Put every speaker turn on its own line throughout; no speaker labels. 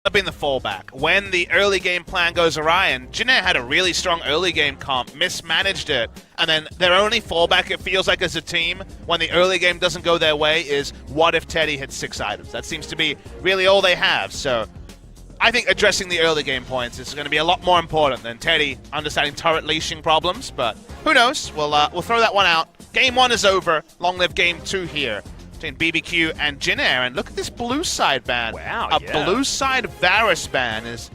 been the fallback. When the early game plan goes awry, and Jin Air had a really strong early game comp, mismanaged it, and then their only fallback, it feels like, as a team, when the early game doesn't go their way, is what if Teddy hits 6 items? That seems to be really all they have. So I think addressing the early game points is going to be a lot more important than Teddy understanding turret leashing problems, but who knows? We'll throw that one out. Game 1 is over. Long live Game 2 here between BBQ and Jin Air. And look at this blue side ban.
Wow,
A blue side Varus ban is a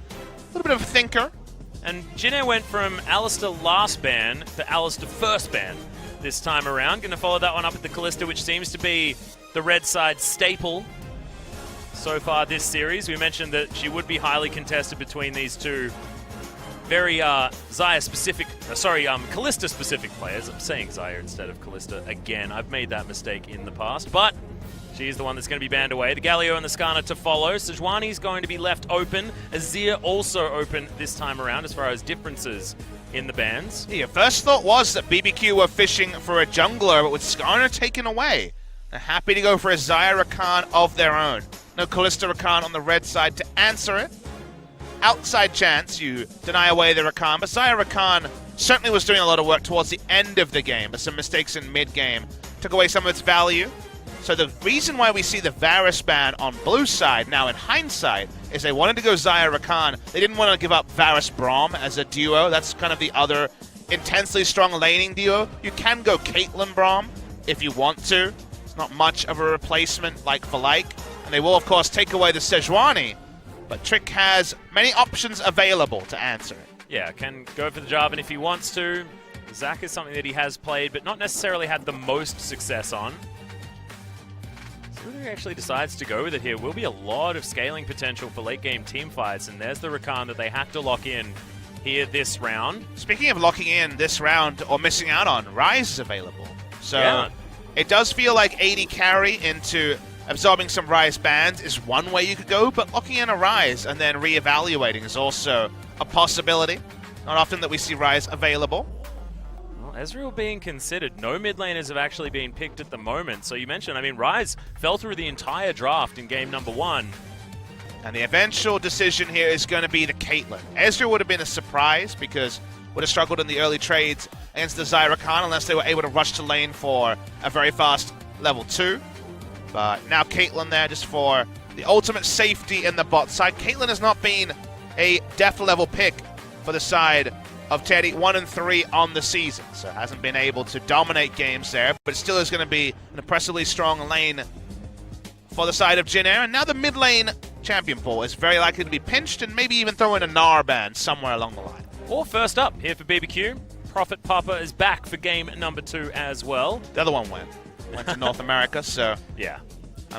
little bit of a thinker.
And Jin Air went from Alistair last ban to Alistair first ban this time around. Going to follow that one up with the Kalista, which seems to be the red side staple so far this series. We mentioned that she would be highly contested between these two very Kalista-specific players. I'm saying Xayah instead of Kalista again. I've made that mistake in the past, but she's the one that's going to be banned away. The Galio and the Skarner to follow. Sejuani's going to be left open. Azir also open this time around as far as differences in the bans.
Yeah, first thought was that BBQ were fishing for a jungler, but with Skarner taken away, they're happy to go for a Xayah Rakan of their own. No Kalista Rakan on the red side to answer it. Outside chance, you deny away the Rakan, but Xayah Rakan certainly was doing a lot of work towards the end of the game, but some mistakes in mid-game took away some of its value. So the reason why we see the Varus ban on blue side now in hindsight is they wanted to go Xayah Rakan. They didn't want to give up Varus Braum as a duo. That's kind of the other intensely strong laning duo. You can go Caitlyn Braum if you want to. It's not much of a replacement like for like. And they will, of course, take away the Sejuani. But Trick has many options available to answer it.
Yeah, can go for the Jarvan if he wants to. Zac is something that he has played, but not necessarily had the most success on. So whether he actually decides to go with it here will be a lot of scaling potential for late game team fights, and there's the Rakan that they have to lock in here this round.
Speaking of locking in this round or missing out on, Ryze is available. So
yeah.
It does feel like AD carry into absorbing some Ryze bans is one way you could go, but locking in a Ryze and then re-evaluating is also a possibility. Not often that we see Ryze available.
Well, Ezreal being considered. No mid laners have actually been picked at the moment. So you mentioned, Ryze fell through the entire draft in game number 1.
And the eventual decision here is going to be the Caitlyn. Ezreal would have been a surprise because would have struggled in the early trades against the Xayah Rakan unless they were able to rush to lane for a very fast level 2. But now Caitlyn there just for the ultimate safety in the bot side. Caitlyn has not been a def level pick for the side of Teddy, 1 and 3 on the season. So hasn't been able to dominate games there, but still is going to be an impressively strong lane for the side of Jin Air. And now the mid lane champion pool is very likely to be pinched and maybe even throw in a Gnar ban somewhere along the line.
Or first up here for BBQ, Prophet Papa is back for game number 2 as well.
The other one went to North America, so
yeah.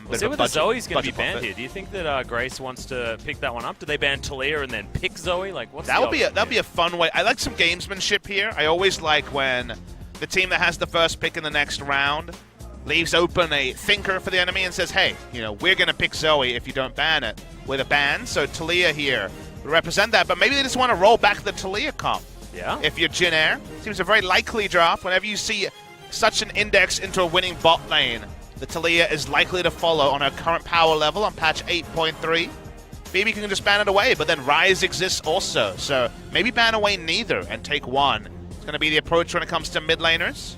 We'll
see whether Zoe's going to be banned
profit
here. Do you think that Grace wants to pick that one up? Do they ban Talia and then pick Zoe? Like, what's
that'll be a fun way. I like some gamesmanship here. I always like when the team that has the first pick in the next round leaves open a thinker for the enemy and says, hey, we're going to pick Zoe if you don't ban it with a ban. So Talia here will represent that, but maybe they just want to roll back the Talia comp.
Yeah.
If you're Jin Air, seems a very likely draft. Whenever you see such an index into a winning bot lane, the Talia is likely to follow on her current power level on patch 8.3. BB can just ban it away, but then Ryze exists also. So maybe ban away neither and take one. It's going to be the approach when it comes to mid laners.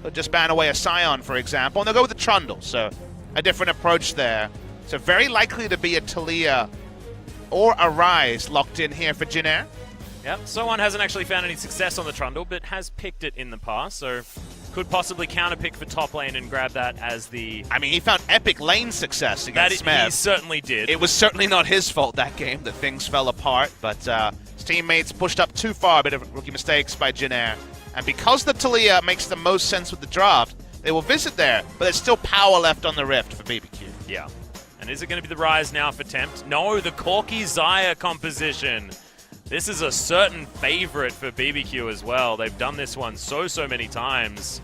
They'll just ban away a Sion, for example, and they'll go with the Trundle. So a different approach there. So very likely to be a Talia or a Ryze locked in here for Jin Air.
Yep, Someone hasn't actually found any success on the Trundle, but has picked it in the past, so could possibly counterpick for top lane and grab that as the...
he found epic lane success against Smev.
He certainly did.
It was certainly not his fault that game that things fell apart, but his teammates pushed up too far, a bit of rookie mistakes by Jin Air. And because the Talia makes the most sense with the draft, they will visit there, but there's still power left on the Rift for BBQ.
Yeah. And is it going to be the Ryze now for Tempt? No, the Corki Xayah composition. This is a certain favorite for BBQ as well. They've done this one so many times.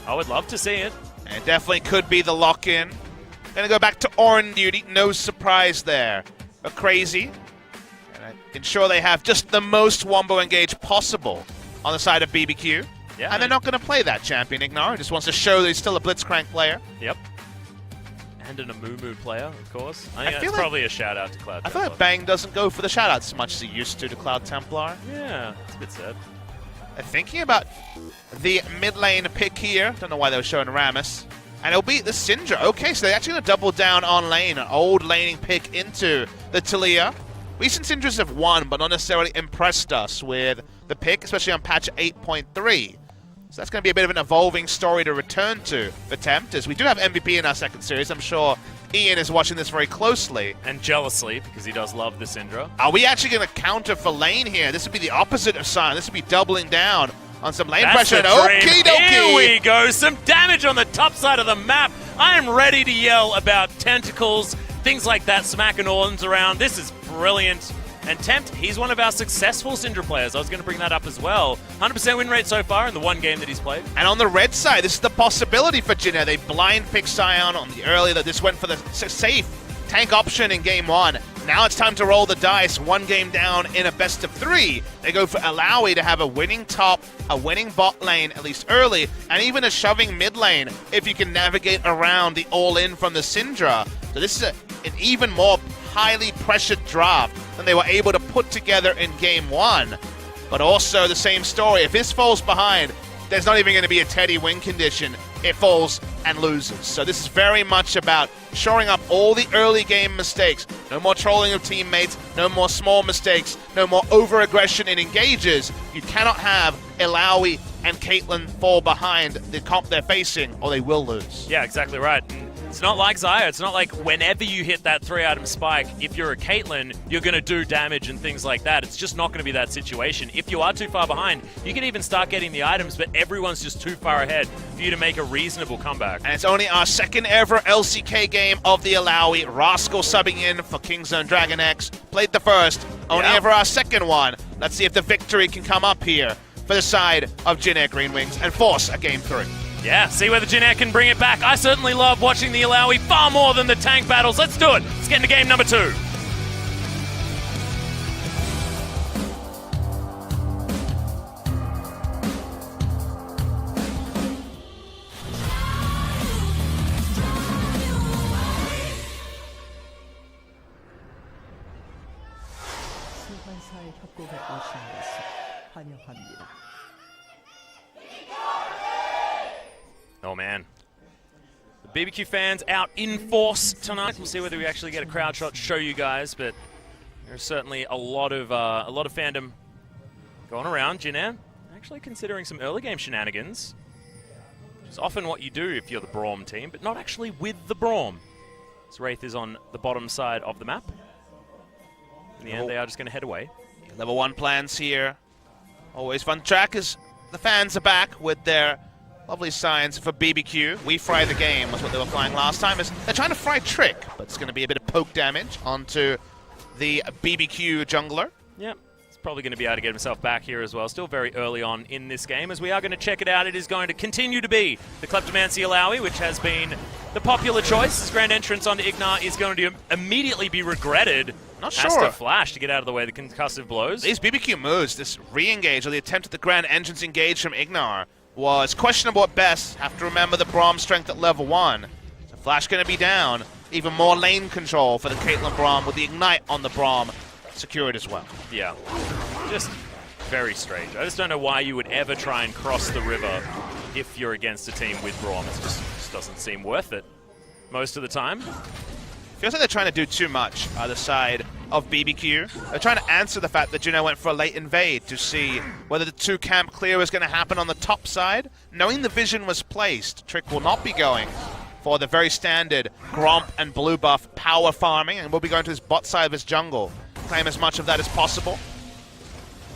I would love to see it.
And it definitely could be the lock-in. Gonna go back to Orin duty. No surprise there. But crazy. And ensure they have just the most Wombo engage possible on the side of BBQ.
Yeah,
and they're not going to play that champion, Ignar. He just wants to show that he's still a Blitzcrank player.
Yep. And an Amumu player, of course. I
I
think
feel
that's
like-
probably a shout out to Cloud
I feel
Templar.
like Bang doesn't go for the shoutouts as much as he used to Cloud Templar.
Yeah, it's a bit sad.
Thinking about the mid lane pick here. Don't know why they were showing Rammus. And it'll be the Syndra. Okay, so they're actually going to double down on lane. An old laning pick into the Talia. Recent Syndras have won, but not necessarily impressed us with the pick, especially on patch 8.3. So that's going to be a bit of an evolving story to return to for Tempters. We do have MVP in our second series. I'm sure Ian is watching this very closely.
And jealously, because he does love the Syndra.
Are we actually going to counter for lane here? This would be the opposite of Sion. This would be doubling down on some lane
That's
pressure.
the
And
dream.
okie dokie.
Here we go. Some damage on the top side of the map. I am ready to yell about tentacles, things like that, smacking organs around. This is brilliant. And Tempt, he's one of our successful Syndra players. I was going to bring that up as well. 100% win rate so far in the one game that he's played.
And on the red side, this is the possibility for Jin Air. They blind pick Sion on the early. That this went for the safe tank option in game one. Now it's time to roll the dice. One game down in a best of three. They go for Alawi to have a winning top, a winning bot lane, at least early, and even a shoving mid lane if you can navigate around the all-in from the Syndra. So this is an even more highly pressured draft than they were able to put together in game one. But also the same story. If this falls behind, there's not even going to be a Teddy win condition. It falls and loses. So this is very much about shoring up all the early game mistakes. No more trolling of teammates, no more small mistakes, no more over-aggression in engages. You cannot have Ilaoi and Caitlyn fall behind the comp they're facing, or they will lose.
Yeah, exactly right. And it's not like Xayah. It's not like whenever you hit that 3-item spike, if you're a Caitlyn, you're going to do damage and things like that. It's just not going to be that situation. If you are too far behind, you can even start getting the items, but everyone's just too far ahead for you to make a reasonable comeback.
And it's only our second ever LCK game of the Alawi. Rascal subbing in for Kingzone Dragon X. Played the first, only ever our second one. Let's see if the victory can come up here for the side of Jin Air GreenWings and force a game 3.
Yeah, see whether Jin Air can bring it back. I certainly love watching the Alawi far more than the tank battles. Let's do it. Let's get into game number 2.
소환사의 협곡에 오신 것을 환영합니다.
Oh man. The BBQ fans out in force tonight. We'll see whether we actually get a crowd shot to show you guys, but there's certainly a lot of fandom going around. Jin Air actually considering some early game shenanigans. Which is often what you do if you're the Braum team, but not actually with the Braum. So Wraith is on the bottom side of the map. In the end, they are just going to head away.
Level 1 plans here. Always fun track as the fans are back with their lovely signs for BBQ. We fry the game was what they were flying last time. They're trying to fry Trick, but it's going to be a bit of poke damage onto the BBQ jungler.
Yep. He's probably going to be able to get himself back here as well. Still very early on in this game. As we are going to check it out, it is going to continue to be the Kleptomancy Alawi, which has been the popular choice. His grand entrance onto Ignar is going to immediately be regretted.
Not
Has
sure.
to flash to get out of the way of the concussive blows.
These BBQ moves, this re-engage, or the attempt at the grand entrance engage from Ignar, was questionable at best. Have to remember the Braum strength at level 1. So Flash going to be down. Even more lane control for the Caitlyn Braum with the Ignite on the Braum secured as well.
Yeah. Just very strange. I just don't know why you would ever try and cross the river if you're against a team with Braum. It just doesn't seem worth it most of the time.
Feels like they're trying to do too much either side of BBQ. They're trying to answer the fact that Juno went for a late invade to see whether the 2-camp clear was going to happen on the top side. Knowing the vision was placed, Trick will not be going for the very standard Gromp and blue buff power farming, and will be going to his bot side of his jungle. Claim as much of that as possible.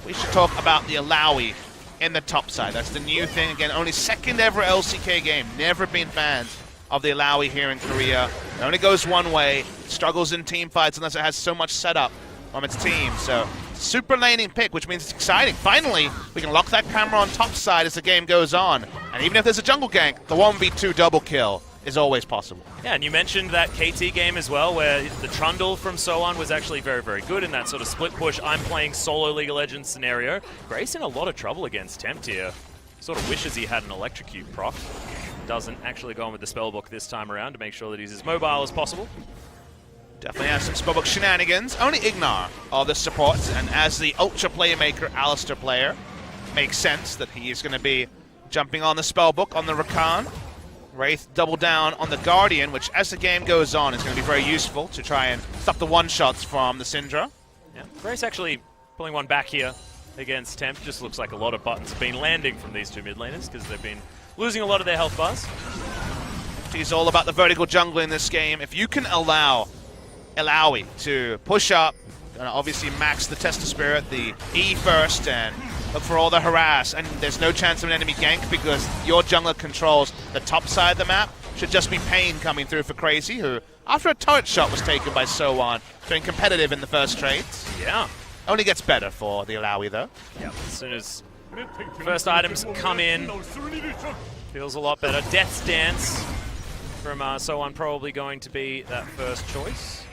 We should talk about the Alawi in the top side. That's the new thing. Again, only second ever LCK game. Never been fans of the Alawi here in Korea. It only goes one way. It struggles in team fights unless it has so much setup from its team. So, super laning pick, which means it's exciting. Finally, we can lock that camera on top side as the game goes on. And even if there's a jungle gank, the 1v2 double kill is always possible.
Yeah, and you mentioned that KT game as well, where the Trundle from Soan was actually very, very good in that sort of split push, I'm playing solo League of Legends scenario. Grace in a lot of trouble against Tempt here. Sort of wishes he had an Electrocute proc. doesn't actually go on with the spellbook this time around to make sure that he's as mobile as possible.
Definitely has some spellbook shenanigans. Only Ignar are the supports, and as the Ultra Playmaker Alistair player, makes sense that he is going to be jumping on the spellbook on the Rakan. Wraith double down on the Guardian, which as the game goes on is going to be very useful to try and stop the one-shots from the Syndra.
Yeah, Grace actually pulling one back here against Temp. Just looks like a lot of buttons have been landing from these two mid laners because they've been losing a lot of their health bars.
He's all about the vertical jungle in this game. If you can allow Illaoi to push up, and obviously max the Test of Spirit, the E first, and look for all the harass, and there's no chance of an enemy gank because your jungler controls the top side of the map. Should just be pain coming through for Crazy, who, after a turret shot was taken by So1, doing competitive in the first trades.
Yeah.
Only gets better for the Illaoi, though.
Yeah, as soon as first items come in, feels a lot better. Death's Dance from So1 probably going to be that first choice.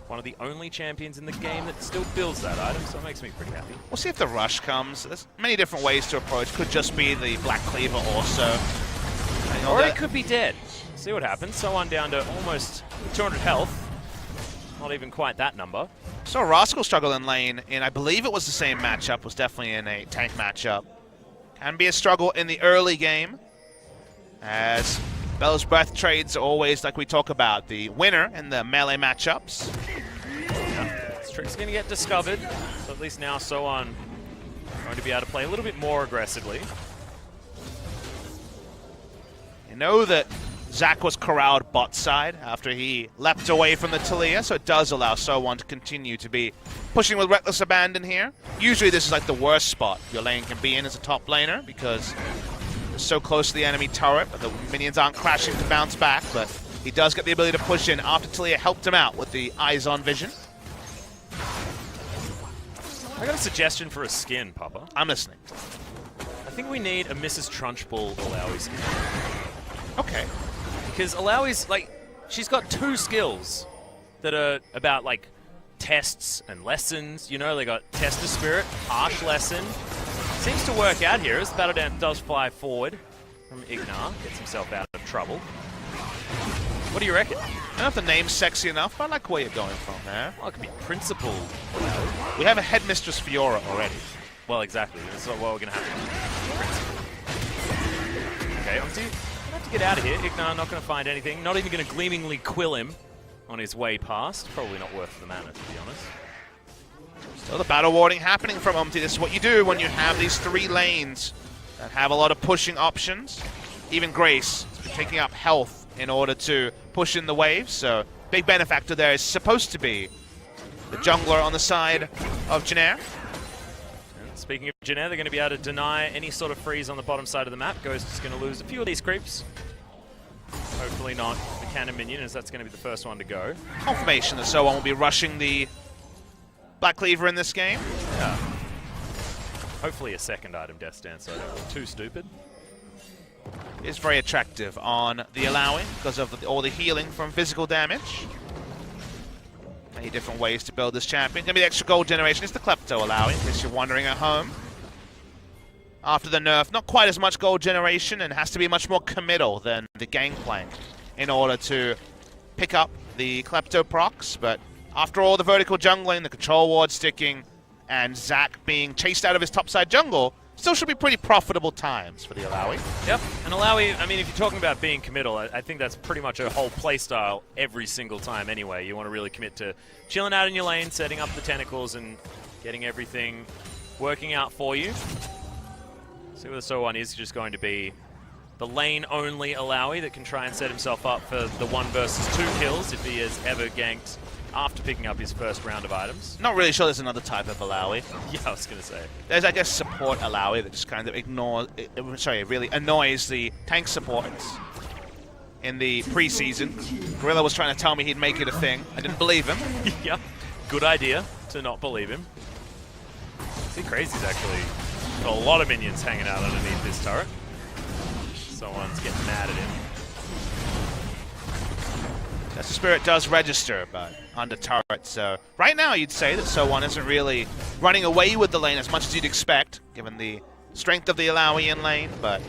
One of the only champions in the game that still builds that item, so it makes me pretty happy.
We'll see if the rush comes. There's many different ways to approach. Could just be the Black Cleaver also.
Or it could be dead. See what happens. So1 down to almost 200 health. Not even quite that number.
So Rascal struggle in lane, and I believe it was the same matchup, was definitely in a tank matchup. Can be a struggle in the early game, as Bell's Breath trades are always, like we talk about, the winner in the melee matchups.
This trick's going to get discovered, so at least now So1 going to be able to play a little bit more aggressively.
You know that Zach was corralled bot side after he leapt away from the Talia, so it does allow So1 to continue to be pushing with Reckless Abandon here. Usually this is like the worst spot your lane can be in as a top laner because it's so close to the enemy turret, but the minions aren't crashing to bounce back, but he does get the ability to push in after Talia helped him out with the eyes on vision.
I got a suggestion for a skin, Papa.
I'm listening.
I think we need a Mrs. Trunchbull Illaoi skin.
Okay.
Because Illaoi's, like, she's got two skills that are about, like, tests and lessons. You know, they got Test of Spirit, Harsh Lesson. Seems to work out here as Battle Dance does fly forward from Ignar, gets himself out of trouble. What do you reckon?
I don't know if the name's sexy enough, but I like where you're going from there.
Well, it could be Principal.
We have a Headmistress Fiora already.
Well, exactly. That's what we're going to have to do. Okay, obviously, we're going to have to get out of here. Ignar not going to find anything. Not even going to gleamingly quill him on his way past. Probably not worth the mana, to be honest.
So the battle warding happening from Umti. This is what you do when you have these three lanes that have a lot of pushing options. Even Grace has been taking up health in order to push in the waves, so big benefactor there is supposed to be the jungler on the side of Jin Air.
Speaking of Jin Air, they're going to be able to deny any sort of freeze on the bottom side of the map. Ghost is going to lose a few of these creeps. Hopefully not the cannon minion, as that's going to be the first one to go.
Confirmation that So1 will be rushing the Black Cleaver in this game.
Yeah. Hopefully a second item Death Dance, so I don't look too stupid.
Is very attractive on the Illaoi because of all the healing from physical damage. Many different ways to build this champion. Gonna be the extra gold generation. It's the Klepto Illaoi, in case you're wondering at home. After the nerf, not quite as much gold generation and has to be much more committal than the Gangplank in order to pick up the Klepto procs. But after all the vertical jungling, the control ward sticking, and Zac being chased out of his topside jungle, still should be pretty profitable times for the Illaoi.
Yep, and Illaoi, I mean, if you're talking about being committal, I think that's pretty much a whole playstyle every single time anyway. You want to really commit to chilling out in your lane, setting up the tentacles, and getting everything working out for you. See what the So1 is just going to be the lane-only Illaoi that can try and set himself up for the 1 versus 2 kills if he has ever ganked after picking up his first round of items.
Not really sure there's another type of Illaoi.
Yeah, I was going to say.
There's, I guess, support Illaoi that just kind of really annoys the tank supports. In the preseason, Gorilla was trying to tell me he'd make it a thing. I didn't believe him.
Yeah, good idea to not believe him. See, Crazy's actually got a lot of minions hanging out underneath this turret. Someone's getting mad at him.
The Spirit does register, but under turret, so right now you'd say that So1 isn't really running away with the lane as much as you'd expect, given the strength of the Illaoi in lane, but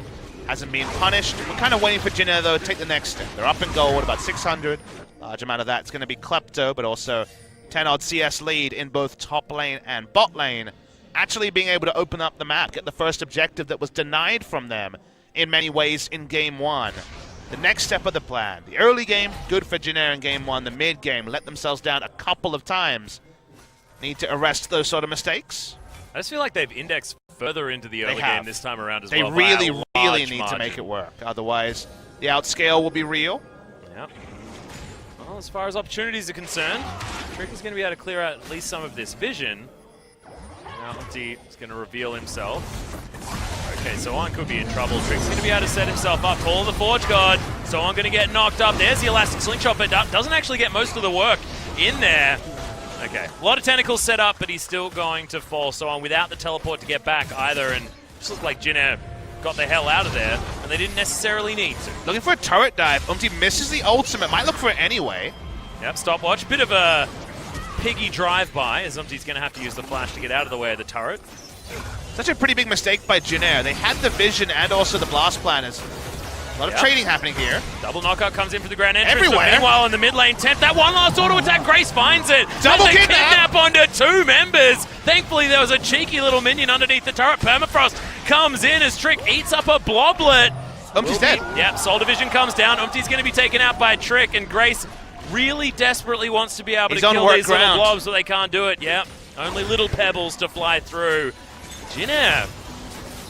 hasn't been punished. We're kind of waiting for Jin Air, though, to take the next step. They're up in gold, about 600. Large amount of that's going to be Klepto, but also 10-odd CS lead in both top lane and bot lane. Actually being able to open up the map, get the first objective that was denied from them in many ways in Game 1. The next step of the plan. The early game, good for Jin Air in Game 1. The mid game, let themselves down a couple of times. Need to arrest those sort of mistakes.
I just feel like they've indexed further into the early game this time around as well.
They really need to make it work. Otherwise, the outscale will be real.
Yep. Well, as far as opportunities are concerned, Trick is going to be able to clear out at least some of this vision. Now Umpty is going to reveal himself. Okay, Sohan could be in trouble. Trick's going to be able to set himself up. Call the Forge God. Sohan going to get knocked up. There's the Elastic Slingshot, but doesn't actually get most of the work in there. Okay, a lot of tentacles set up, but he's still going to fall. Sohan without the teleport to get back either, and just looks like Jin Air got the hell out of there, and they didn't necessarily need to.
Looking for a turret dive. Umpty misses the ultimate. Might look for it anyway.
Yep, stopwatch. Bit of a piggy drive-by, as Umpty's going to have to use the flash to get out of the way of the turret.
Such a pretty big mistake by Jin Air. They had the vision and also the blast planners. A lot of trading happening here.
Double knockout comes in for the grand entrance.
Everywhere.
Meanwhile, in the mid lane, Temp, that one last auto attack, Grace finds it.
Double
kidnap onto 2 members. Thankfully, there was a cheeky little minion underneath the turret. Permafrost comes in as Trick eats up a bloblet.
Umpty's dead.
Yep, Soul Division comes down. Umpty's going to be taken out by Trick, and Grace really desperately wants to be able to kill these little blobs, but they can't do it. Yep, only little pebbles to fly through. Jin Air,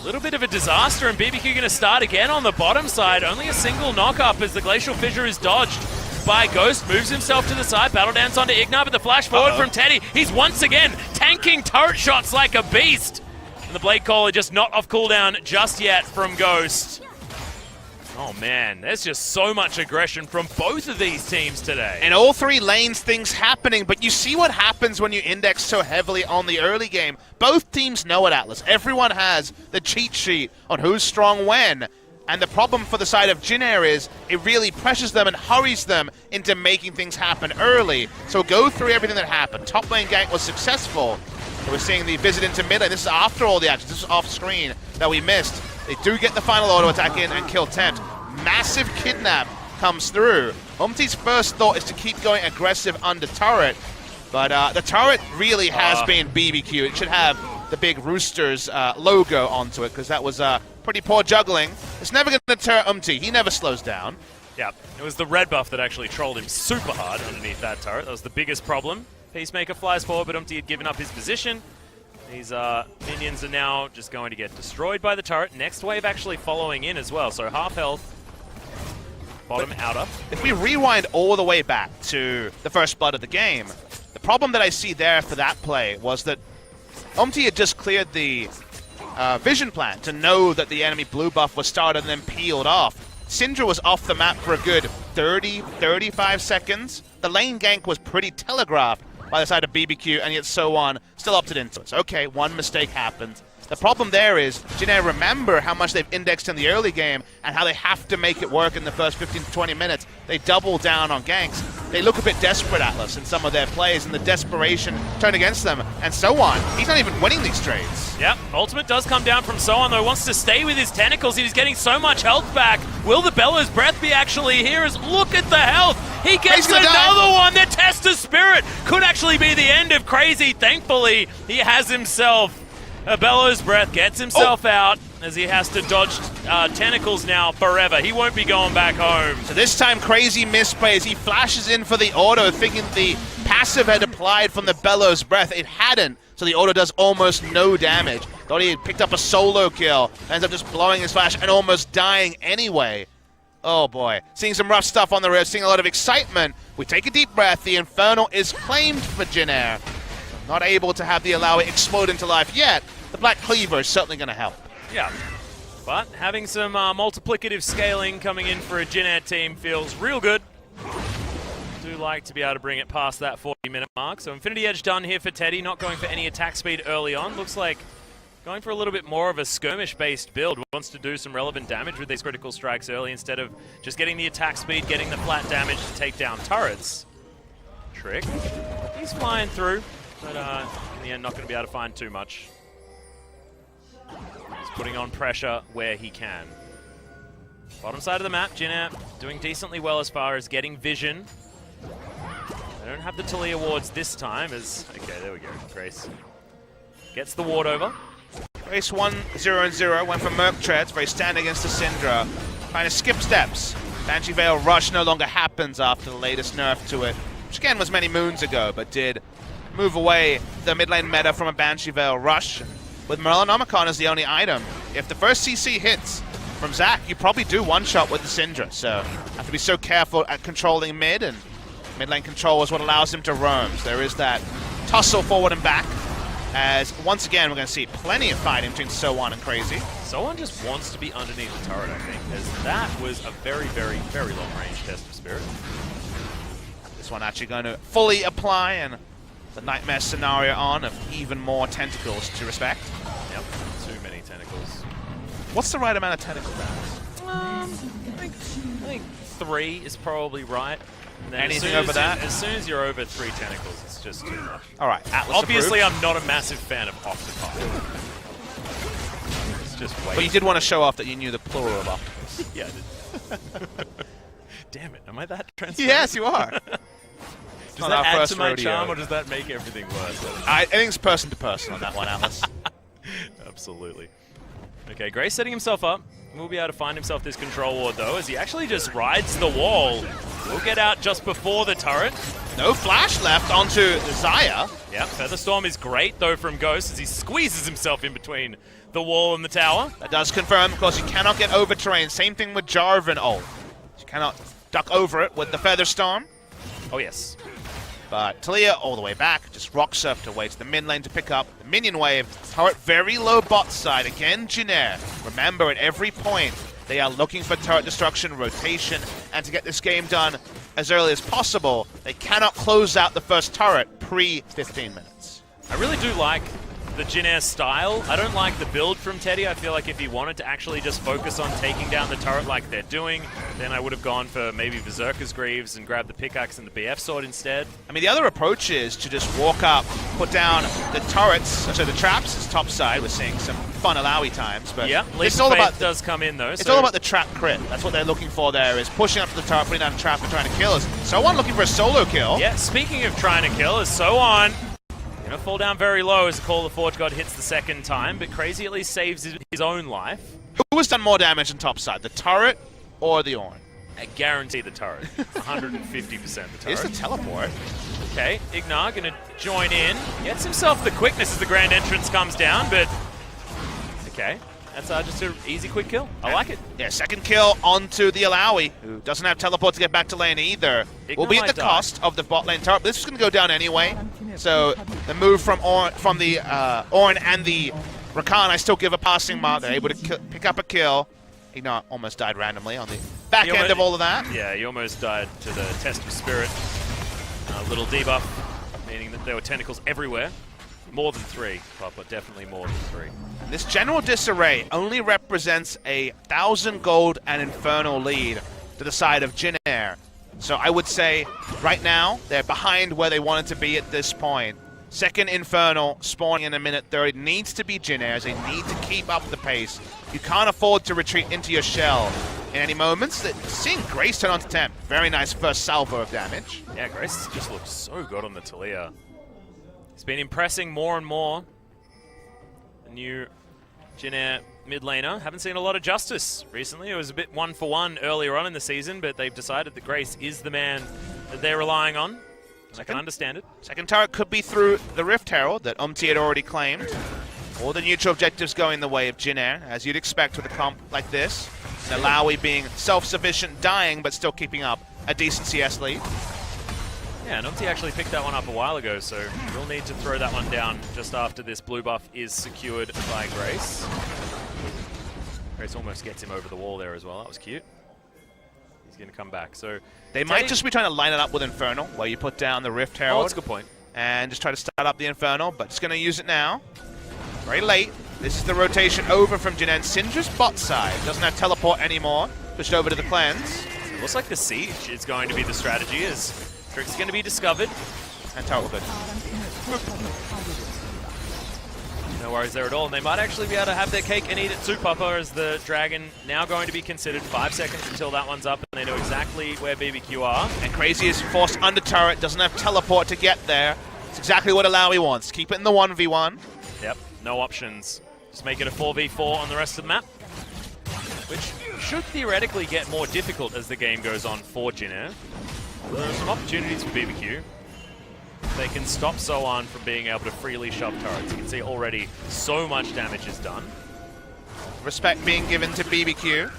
a little bit of a disaster, and BBQ going to start again on the bottom side. Only a single knock-up as the Glacial Fissure is dodged by Ghost. Moves himself to the side. Battle dance onto Ignite, but the flash forward from Teddy. He's once again tanking turret shots like a beast. And the Blade Caller just not off cooldown just yet from Ghost. Oh man, there's just so much aggression from both of these teams today.
In all 3 lanes, things happening, but you see what happens when you index so heavily on the early game. Both teams know it, Atlas. Everyone has the cheat sheet on who's strong when. And the problem for the side of Jin Air is it really pressures them and hurries them into making things happen early. So go through everything that happened. Top lane gank was successful. So we're seeing the visit into mid lane. This is after all the action. This is off screen that we missed. They do get the final auto attack in and kill Tempt. Massive kidnap comes through. Umpty's first thought is to keep going aggressive under turret, but the turret really has been BBQ. It should have the big Roosters logo onto it, because that was pretty poor juggling. It's never going to deter Umpty. He never slows down.
Yeah, it was the red buff that actually trolled him super hard underneath that turret. That was the biggest problem. Peacemaker flies forward, but Umpty had given up his position. These minions are now just going to get destroyed by the turret. Next wave actually following in as well, so half health. Bottom outer.
If we rewind all the way back to the first blood of the game, the problem that I see there for that play was that Umpty had just cleared the vision plan to know that the enemy blue buff was started and then peeled off. Syndra was off the map for a good 30, 35 seconds. The lane gank was pretty telegraphed by the side of BBQ, and yet Sohan still opted into it. So, okay, one mistake happened. The problem there is, Jin Air remember how much they've indexed in the early game and how they have to make it work in the first 15 to 20 minutes. They double down on ganks. They look a bit desperate, Atlas, in some of their plays, and the desperation turned against them. And Sohan, he's not even winning these trades.
Yep, ultimate does come down from Sohan, though. Wants to stay with his tentacles. He's getting so much health back. Will the Bellows Breath be actually here? Look at the health. He gets another one. The Test of Spirit could actually be the end of Crazy. Thankfully, he has himself a Bellows Breath, gets himself out as he has to dodge tentacles now forever. He won't be going back home.
So this time, Crazy misplays. He flashes in for the auto, thinking the passive had applied from the Bellows Breath. It hadn't, so the auto does almost no damage. Thought he had picked up a solo kill. Ends up just blowing his flash and almost dying anyway. Oh boy, seeing some rough stuff on the road, seeing a lot of excitement. We take a deep breath. The Infernal is claimed for Jin Air. Not able to have the Allow It explode into life yet. The Black Cleaver is certainly going to help.
Yeah, but having some multiplicative scaling coming in for a Jin Air team feels real good. Do like to be able to bring it past that 40-minute mark. So Infinity Edge done here for Teddy, not going for any attack speed early on. Looks like going for a little bit more of a skirmish-based build. Wants to do some relevant damage with these critical strikes early instead of just getting the attack speed, getting the flat damage to take down turrets. Trick, he's flying through, but in the end not going to be able to find too much. He's putting on pressure where he can. Bottom side of the map, Jin Air doing decently well as far as getting vision. They don't have the Talia wards this time as... Okay, there we go. Grace gets the ward over.
Grace 1-0-0, went for Merc Treads, very stand against the Syndra. Trying to skip steps. Banshee Veil Rush no longer happens after the latest nerf to it, which again was many moons ago, but did move away the mid lane meta from a Banshee Veil Rush. With Morellonomicon as the only item, if the first CC hits from Zach, you probably do one-shot with the Syndra, so have to be so careful at controlling mid, and mid lane control is what allows him to roam. So there is that tussle forward and back, as once again we're going to see plenty of fighting between So1 and Crazy.
So1 just wants to be underneath the turret, I think, as that was a very, very, very long-range test of spirit.
This one actually going to fully apply, and the Nightmare scenario on of even more tentacles to respect.
Yep, too many tentacles.
What's the right amount of tentacle
I think 3 is probably right. And then
Anything over that?
As soon as you're over 3 tentacles, it's just too much.
All right, Atlas
Obviously,
approved.
I'm not a massive fan of octopi. It's just way.
But you did want to show off that you knew the plural of octopus.
Yeah, I did. Damn it, am I that transparent?
Yes, you are.
Does that add to my charm, or does that make everything worse?
I think it's person to person on that one, Atlas.
Absolutely. Okay, Grace setting himself up. We'll be able to find himself this control ward, though, as he actually just rides the wall. We'll get out just before the turret.
No flash left onto Xayah.
Yeah, Featherstorm is great, though, from Ghost, as he squeezes himself in between the wall and the tower.
That does confirm, of course, you cannot get over terrain. Same thing with Jarvan ult. You cannot duck over it with the Featherstorm.
Oh, yes.
But Talia all the way back, just rock surfed away to the mid lane to pick up the minion wave. Turret very low bot side. Again, Jin Air. Remember, at every point, they are looking for turret destruction, rotation, and to get this game done as early as possible, they cannot close out the first turret pre-15 minutes.
I really do like the Jin Air style. I don't like the build from Teddy. I feel like if he wanted to actually just focus on taking down the turret like they're doing, then I would have gone for maybe Berserker's Greaves and grabbed the pickaxe and the BF sword instead.
I mean, the other approach is to just walk up, put down the turrets, so the traps is top side. We're seeing some fun Alawi times, but
yeah,
it's all about
does come in though.
It's all about the trap crit. That's what they're looking for there, is pushing up to the turret, putting down a trap and trying to kill us. So1 looking for a solo kill.
Yeah, speaking of trying to kill, is So1 gonna fall down very low as Call the Forge God hits the second time, but Crazy at least saves his own life.
Who has done more damage on top side, the turret or the Ornn?
I guarantee the turret. 150% the turret.
It's the teleport.
Okay, Ignar gonna join in. Gets himself the quickness as the grand entrance comes down, but... Okay, that's just an easy quick kill. I like it.
Yeah, second kill onto the Alawi, who doesn't have teleport to get back to lane either. Will be at the cost of the bot lane turret, but this is going to go down anyway. So the move from the Ornn and the Rakan, I still give a passing mark. They're able to pick up a kill. Ignar almost died randomly on the back end of all of that.
Yeah, he almost died to the Test of Spirit. Little debuff, meaning that there were tentacles everywhere. More than 3, but definitely more than 3.
This general disarray only represents a 1,000 gold and Infernal lead to the side of Jin Air. So I would say right now they're behind where they wanted to be at this point. Second Infernal spawning in a minute 30 needs to be Jin Air, as they need to keep up the pace. You can't afford to retreat into your shell in any moments. Seeing Grace turn onto temp, very nice first salvo of damage.
Yeah, Grace just looks so good on the Talia. He's been impressing more and more. The new Jin Air mid laner. Haven't seen a lot of justice recently. It was a bit 1-for-1 earlier on in the season, but they've decided that Grace is the man that they're relying on. I can understand it.
Second turret could be through the Rift Herald that Umti had already claimed. All the neutral objectives going the way of Jin Air, as you'd expect with a comp like this. And Alawi being self-sufficient, dying, but still keeping up a decent CS lead.
Yeah, and Umti actually picked that one up a while ago, so we'll need to throw that one down just after this blue buff is secured by Grace. Grace almost gets him over the wall there as well. That was cute. He's going to come back. So
They might just be trying to line it up with Infernal, where you put down the Rift Herald.
Oh, that's a good point.
And just try to start up the Infernal, but just going to use it now. Very late. This is the rotation over from Jin Air. Syndra's bot side. Doesn't have teleport anymore. Pushed over to the cleanse.
It looks like the siege is going to be the strategy, as Trick's going to be discovered.
And turret good.
No worries there at all. And they might actually be able to have their cake and eat it too, Papa, as the Dragon now going to be considered. 5 seconds until that one's up, and they know exactly where BBQ are.
And Crazy is forced under turret, doesn't have teleport to get there. It's exactly what Alawi wants. Keep it in the 1v1.
Yep, no options. Just make it a 4v4 on the rest of the map, which should theoretically get more difficult as the game goes on for Jin Air. There are some opportunities for BBQ. They can stop Soan from being able to freely shove turrets. You can see already so much damage is done.
Respect being given to BBQ.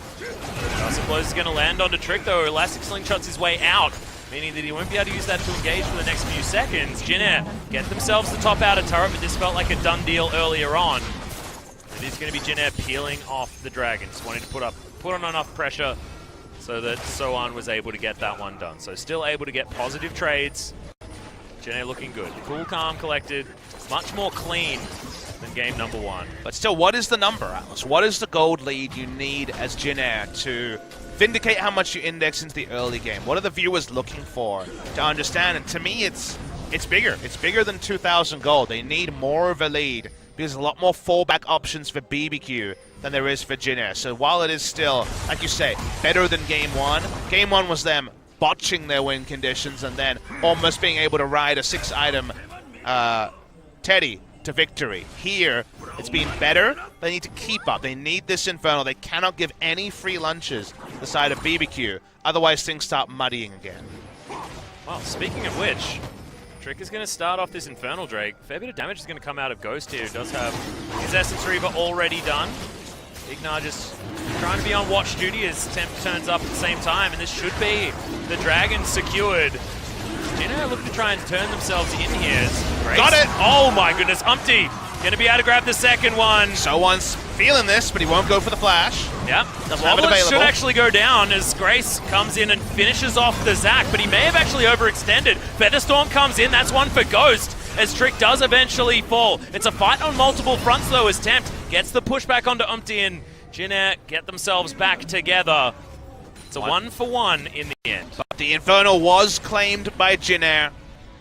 I suppose he's going to land onto Trick, though. Elastic Slingshots his way out, meaning that he won't be able to use that to engage for the next few seconds. Jin Air get themselves the top outer turret, but this felt like a done deal earlier on. It is going to be Jin Air peeling off the Dragons, wanting to put on enough pressure so that Soan was able to get that one done. So still able to get positive trades. Jin Air looking good. Cool, calm, collected. Much more clean than game number 1.
But still, what is the number, Atlas? What is the gold lead you need as Jin Air to vindicate how much you index into the early game? What are the viewers looking for to understand? And to me, it's bigger. It's bigger than 2,000 gold. They need more of a lead because there's a lot more fallback options for BBQ than there is for Jin Air. So while it is still, like you say, better than game 1, game 1 was them botching their win conditions and then almost being able to ride a 6-item Teddy to victory. Here, it's been better. They need to keep up. They need this Inferno. They cannot give any free lunches the side of BBQ. Otherwise, things start muddying again.
Well, speaking of which, Trick is going to start off this Infernal Drake. Fair bit of damage is going to come out of Ghost here. He does have his Essence Reaver already done. Ignar just trying to be on watch duty as Temp turns up at the same time, and this should be the Dragon secured. Jin Air look to try and turn themselves in here.
Got it!
Oh my goodness, Umpty going to be able to grab the second one.
Soan's feeling this, but he won't go for the flash.
Yep.
Doesn't have it
Wobblers
available.
should actually go down as Grace comes in and finishes off the Zac, but he may have actually overextended. Featherstorm comes in, that's one for Ghost, as Trick does eventually fall. It's a fight on multiple fronts though, as Tempt gets the pushback onto Umpty, and Jin Air get themselves back together. It's a 1-for-1 in the end.
But the Inferno was claimed by Jin Air.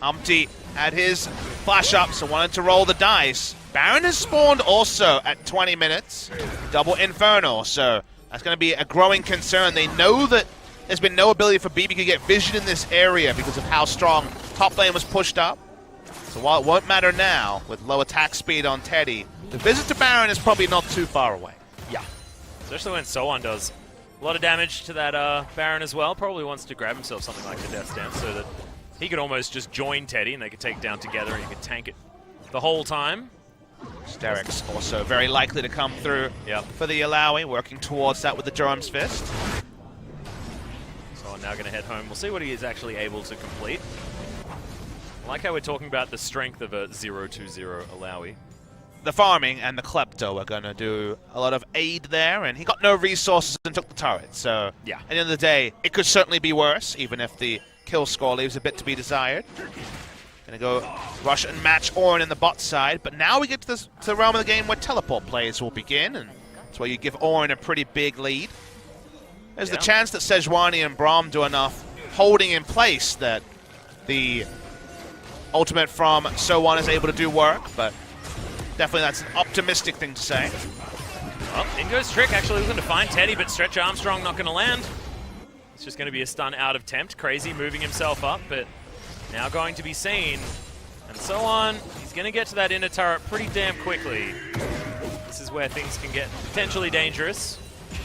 Umpty had his flash up, so wanted to roll the dice. Baron has spawned also at 20 minutes. Double Inferno, so that's going to be a growing concern. They know that there's been no ability for BBQ to get vision in this area because of how strong top lane was pushed up. So while it won't matter now, with low attack speed on Teddy, the visit to Baron is probably not too far away.
Yeah. Especially when Soan does a lot of damage to that Baron as well. Probably wants to grab himself something like the Death Dance so that he could almost just join Teddy and they could take down together and he could tank it the whole time.
Sterik's also very likely to come through for the Alawi, working towards that with the Jerome's Fist.
So now going to head home. We'll see what he is actually able to complete. I like how we're talking about the strength of a 0-2-0 Alawi.
The farming and the Klepto are going to do a lot of aid there, and he got no resources and took the turret. So
yeah,
at the end of the day, it could certainly be worse, even if the kill score leaves a bit to be desired. Going to go rush and match Orin in the bot side, but now we get to the realm of the game where teleport plays will begin, and that's where you give Orin a pretty big lead. There's the chance that Sejuani and Braum do enough holding in place that the ultimate from Soan is able to do work, but definitely that's an optimistic thing to say.
Well, in goes Trick, actually looking to find Teddy, but Stretch Armstrong not going to land. It's just going to be a stun out of Tempt. Crazy moving himself up, but now going to be seen. And Soan, he's going to get to that inner turret pretty damn quickly. This is where things can get potentially dangerous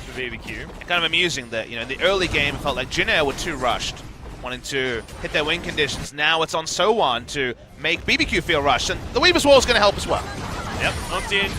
for BBQ.
Kind of amusing that, you know, in the early game it felt like Jin Air were too rushed, wanting to hit their win conditions. Now it's on Soan to make BBQ feel rushed, and the Weaver's Wall is going to help as well.
Yep, knocked in.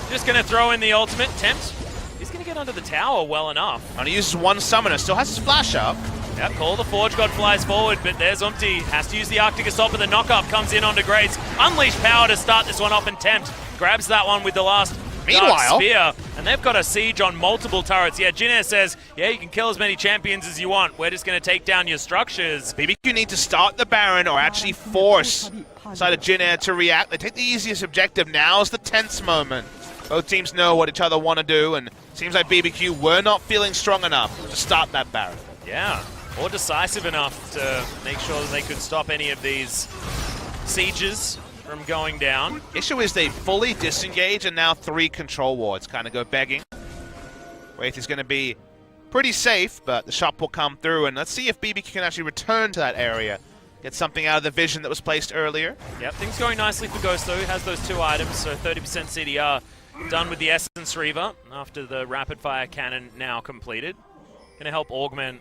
Just going to throw in the ultimate. Tempt, he's going to get under the tower well enough.
And he uses one summoner, still has his flash up.
Yep, Call the Forge God flies forward, but there's Umpty. Has to use the Arctic Assault, but the knock-up comes in onto Grace. Unleash power to start this one off, and Tempt grabs that one with the last Dark Spear. And they've got a siege on multiple turrets. Yeah, Jin Air says, yeah, you can kill as many champions as you want. We're just going to take down your structures.
BBQ need to start the Baron or actually force side of Jin Air to react. They take the easiest objective. Now's the tense moment. Both teams know what each other want to do, and it seems like BBQ were not feeling strong enough to start that Baron.
Yeah, or decisive enough to make sure that they could stop any of these sieges. from going down.
Issue is they fully disengage and now 3 control wards kind of go begging. Wraith is going to be pretty safe, but the shot will come through, and let's see if BBQ can actually return to that area. Get something out of the vision that was placed earlier.
Yep, things going nicely for Ghost though. He has those 2 items, so 30% CDR done with the Essence Reaver after the rapid fire cannon now completed. Gonna help augment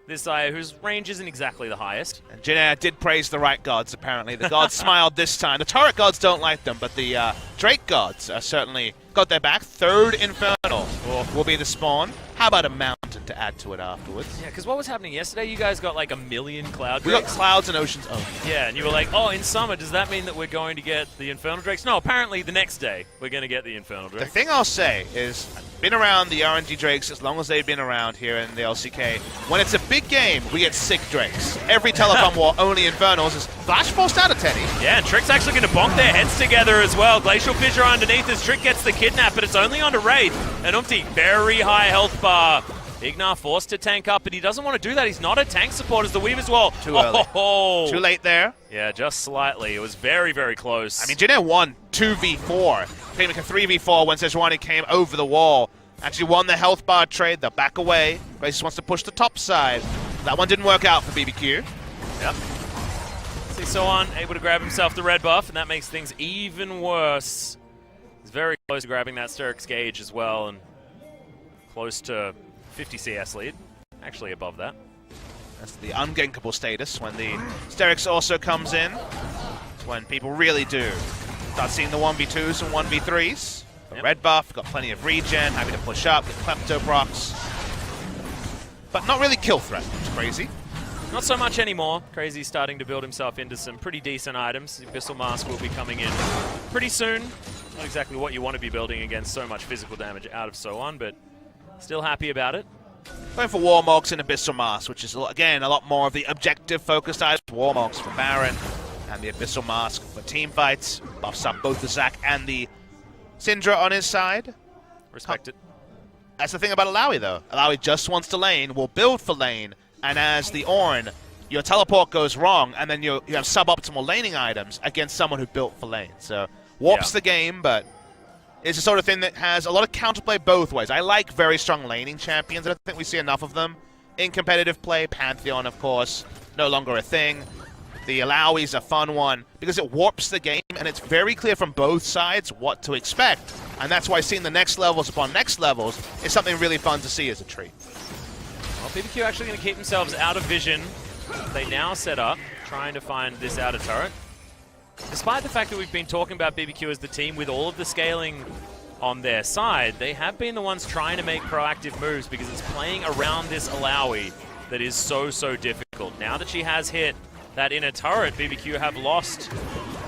this Zaya, whose range isn't exactly the highest.
And Jin Air did praise the right gods, apparently. The gods smiled this time. The turret gods don't like them, but the Drake gods certainly got their back. 3rd Infernal will be the spawn. How about a mountain to add to it afterwards?
Yeah, because what was happening yesterday? You guys got like 1 million Cloud
We got
Drakes.
clouds and oceans. Oh.
Yeah, and you were like, oh, in summer, does that mean that we're going to get the Infernal Drakes? No, apparently the next day we're going to get the Infernal
The
Drakes.
thing I'll say is, I've been around the RNG Drakes as long as they've been around here in the LCK. When it's a big game, we get sick Drakes. Every telecom war, only Infernals, is Flash forced out of Teddy.
Yeah, and Trick's actually going to bonk their heads together as well. Glacial Fissure underneath as Trick gets the kidnap, but it's only onto Wraith. And Umpty, very high health bar. Ignar forced to tank up, but he doesn't want to do that. He's not a tank support as the Weaver's Wall.
Too early.
Oh.
Too late there.
Yeah, just slightly. It was very, very close.
I mean, Jin Air won 2v4. Came like a 3v4 when Sejuani came over the wall. Actually won the health bar trade. They'll back away. Grace wants to push the top side. That one didn't work out for BBQ.
Yep. See Soan able to grab himself the red buff, and that makes things even worse. He's very close to grabbing that Sterix gauge as well, and close to 50 CS lead. Actually above that.
That's the ungankable status when the Sterix also comes in. It's when people really do start seeing the 1v2s and 1v3s.
Yep.
Red buff, got plenty of regen, happy to push up, get Klepto procs. But not really kill threat, which is crazy.
Not so much anymore. Crazy's starting to build himself into some pretty decent items. The Abyssal Mask will be coming in pretty soon. Not exactly what you want to be building against so much physical damage out of Soan, but still happy about it.
Going for Warmogs and Abyssal Mask, which is, again, a lot more of the objective-focused items. Warmogs for Baron, and the Abyssal Mask for team fights. Buffs up both the Zac and the Syndra on his side.
Respect it.
That's the thing about Alawi, though. Alawi just wants to lane, will build for lane, and as the Ornn, your teleport goes wrong, and then you have suboptimal laning items against someone who built for lane. So, warps the game, but it's the sort of thing that has a lot of counterplay both ways. I like very strong laning champions. I don't think we see enough of them in competitive play. Pantheon, of course, no longer a thing. The Alawi's a fun one because it warps the game, and it's very clear from both sides what to expect. And that's why seeing the next levels upon next levels is something really fun to see as a treat.
Well, BBQ actually going to keep themselves out of vision. They now set up, trying to find this outer turret. Despite the fact that we've been talking about BBQ as the team with all of the scaling on their side, they have been the ones trying to make proactive moves because it's playing around this Alawi that is so, so difficult. Now that she has hit that inner turret, BBQ have lost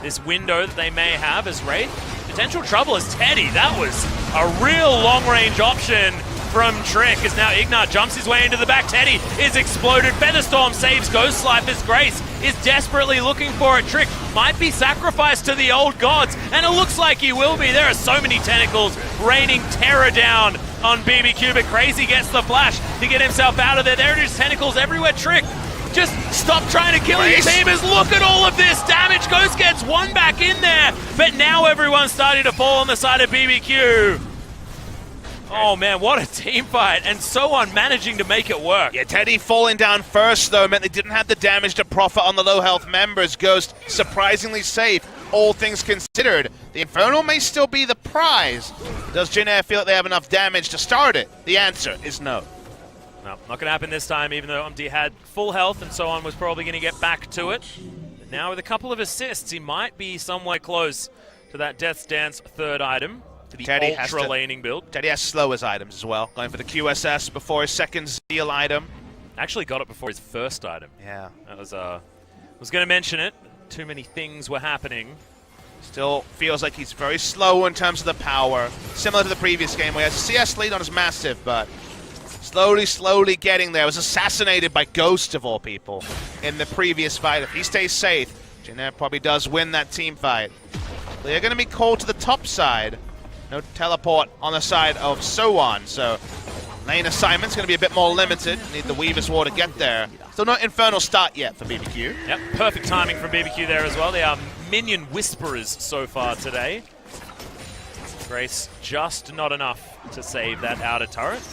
this window that they may have as Wraith. Potential trouble as Teddy. That was a real long-range option from Trick as now Ignar jumps his way into the back. Teddy is exploded. Featherstorm saves Ghost Life as Grace is desperately looking for a Trick. Might be sacrificed to the old gods, and it looks like he will be. There are so many tentacles raining terror down on BBQ, but Crazy gets the flash to get himself out of there. There it is, tentacles everywhere. Trick, just stop trying to kill your teamers. Look at all of this damage. Ghost gets one back in there, but now everyone's starting to fall on the side of BBQ. Oh man, what a team fight, and Soan managing to make it work.
Yeah, Teddy falling down first, though, meant they didn't have the damage to profit on the low health members. Ghost surprisingly safe, all things considered. The Infernal may still be the prize. Does Jin Air feel that they have enough damage to start it? The answer is no.
No, not going to happen this time, even though Umpty had full health and Soan was probably going to get back to it. But now with a couple of assists, he might be somewhere close to that Death's Dance third item. To the
Teddy
ultra laning build.
Teddy has slow as items as well. Going for the QSS before his second Zeal item.
Actually got it before his first item.
Yeah.
That was going to mention it. Too many things were happening.
Still feels like he's very slow in terms of the power. Similar to the previous game where he has a CS lead on his Mastiff, but slowly getting there. Was assassinated by Ghost of all people in the previous fight. If he stays safe, Jin Air probably does win that team fight. They're going to be called to the top side. No teleport on the side of Soan, so lane assignment's going to be a bit more limited. Need the Weaver's War to get there. Still no Infernal start yet for BBQ.
Yep, perfect timing from BBQ there as well. They are minion whisperers so far today. Grace just not enough to save that outer turret.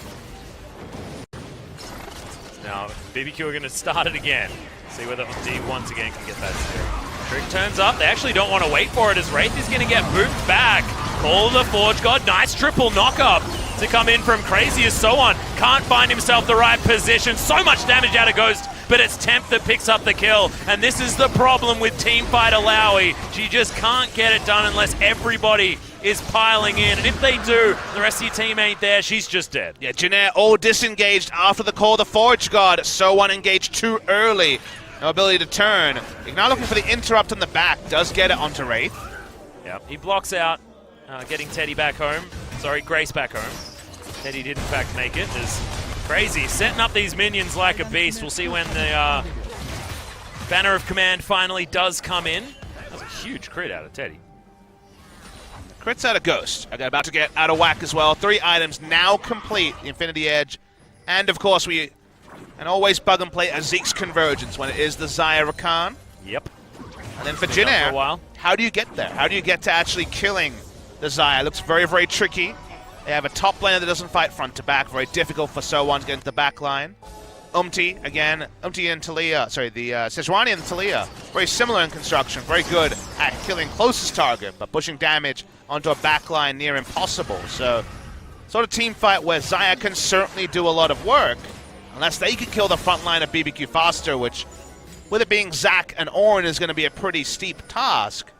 Now, BBQ are going to start it again. See whether D once again can get that zero. Trick turns up. They actually don't want to wait for it as Wraith is going to get booped back. Call of the Forge God. Nice triple knock-up to come in from Crazy as So On. Can't find himself the right position. So much damage out of Ghost, but it's Temp that picks up the kill. And this is the problem with Teamfight Alawi. She just can't get it done unless everybody is piling in. And if they do, the rest of your team ain't there, she's just dead.
Yeah, Jin Air all disengaged after the call of the Forge God. So One engaged too early. No ability to turn. Ignite looking for the interrupt on the back. Does get it onto Wraith.
Yep, he blocks out, getting Teddy back home. Sorry, Grace back home. Teddy did in fact make it. As Crazy setting up these minions like a beast. We'll see when the Banner of Command finally does come in. That's a huge crit out of Teddy.
Crits out of Ghost. About to get out of whack as well. 3 items now complete. The Infinity Edge. And of course we can always bug and play a Zeke's Convergence when it is the Xayah Rakan.
Yep.
And then for Jin Air, how do you get there? How do you get to actually killing the Xayah? It looks very, very tricky. They have a top laner that doesn't fight front to back. Very difficult for So One to get into the back line. again, and Talia, sorry, the Sejuani and Talia, very similar in construction, very good at killing closest target, but pushing damage onto a backline near impossible. So, sort of team fight where Xayah can certainly do a lot of work, unless they can kill the front line of BBQ faster, which, with it being Zac and Ornn, is going to be a pretty steep task.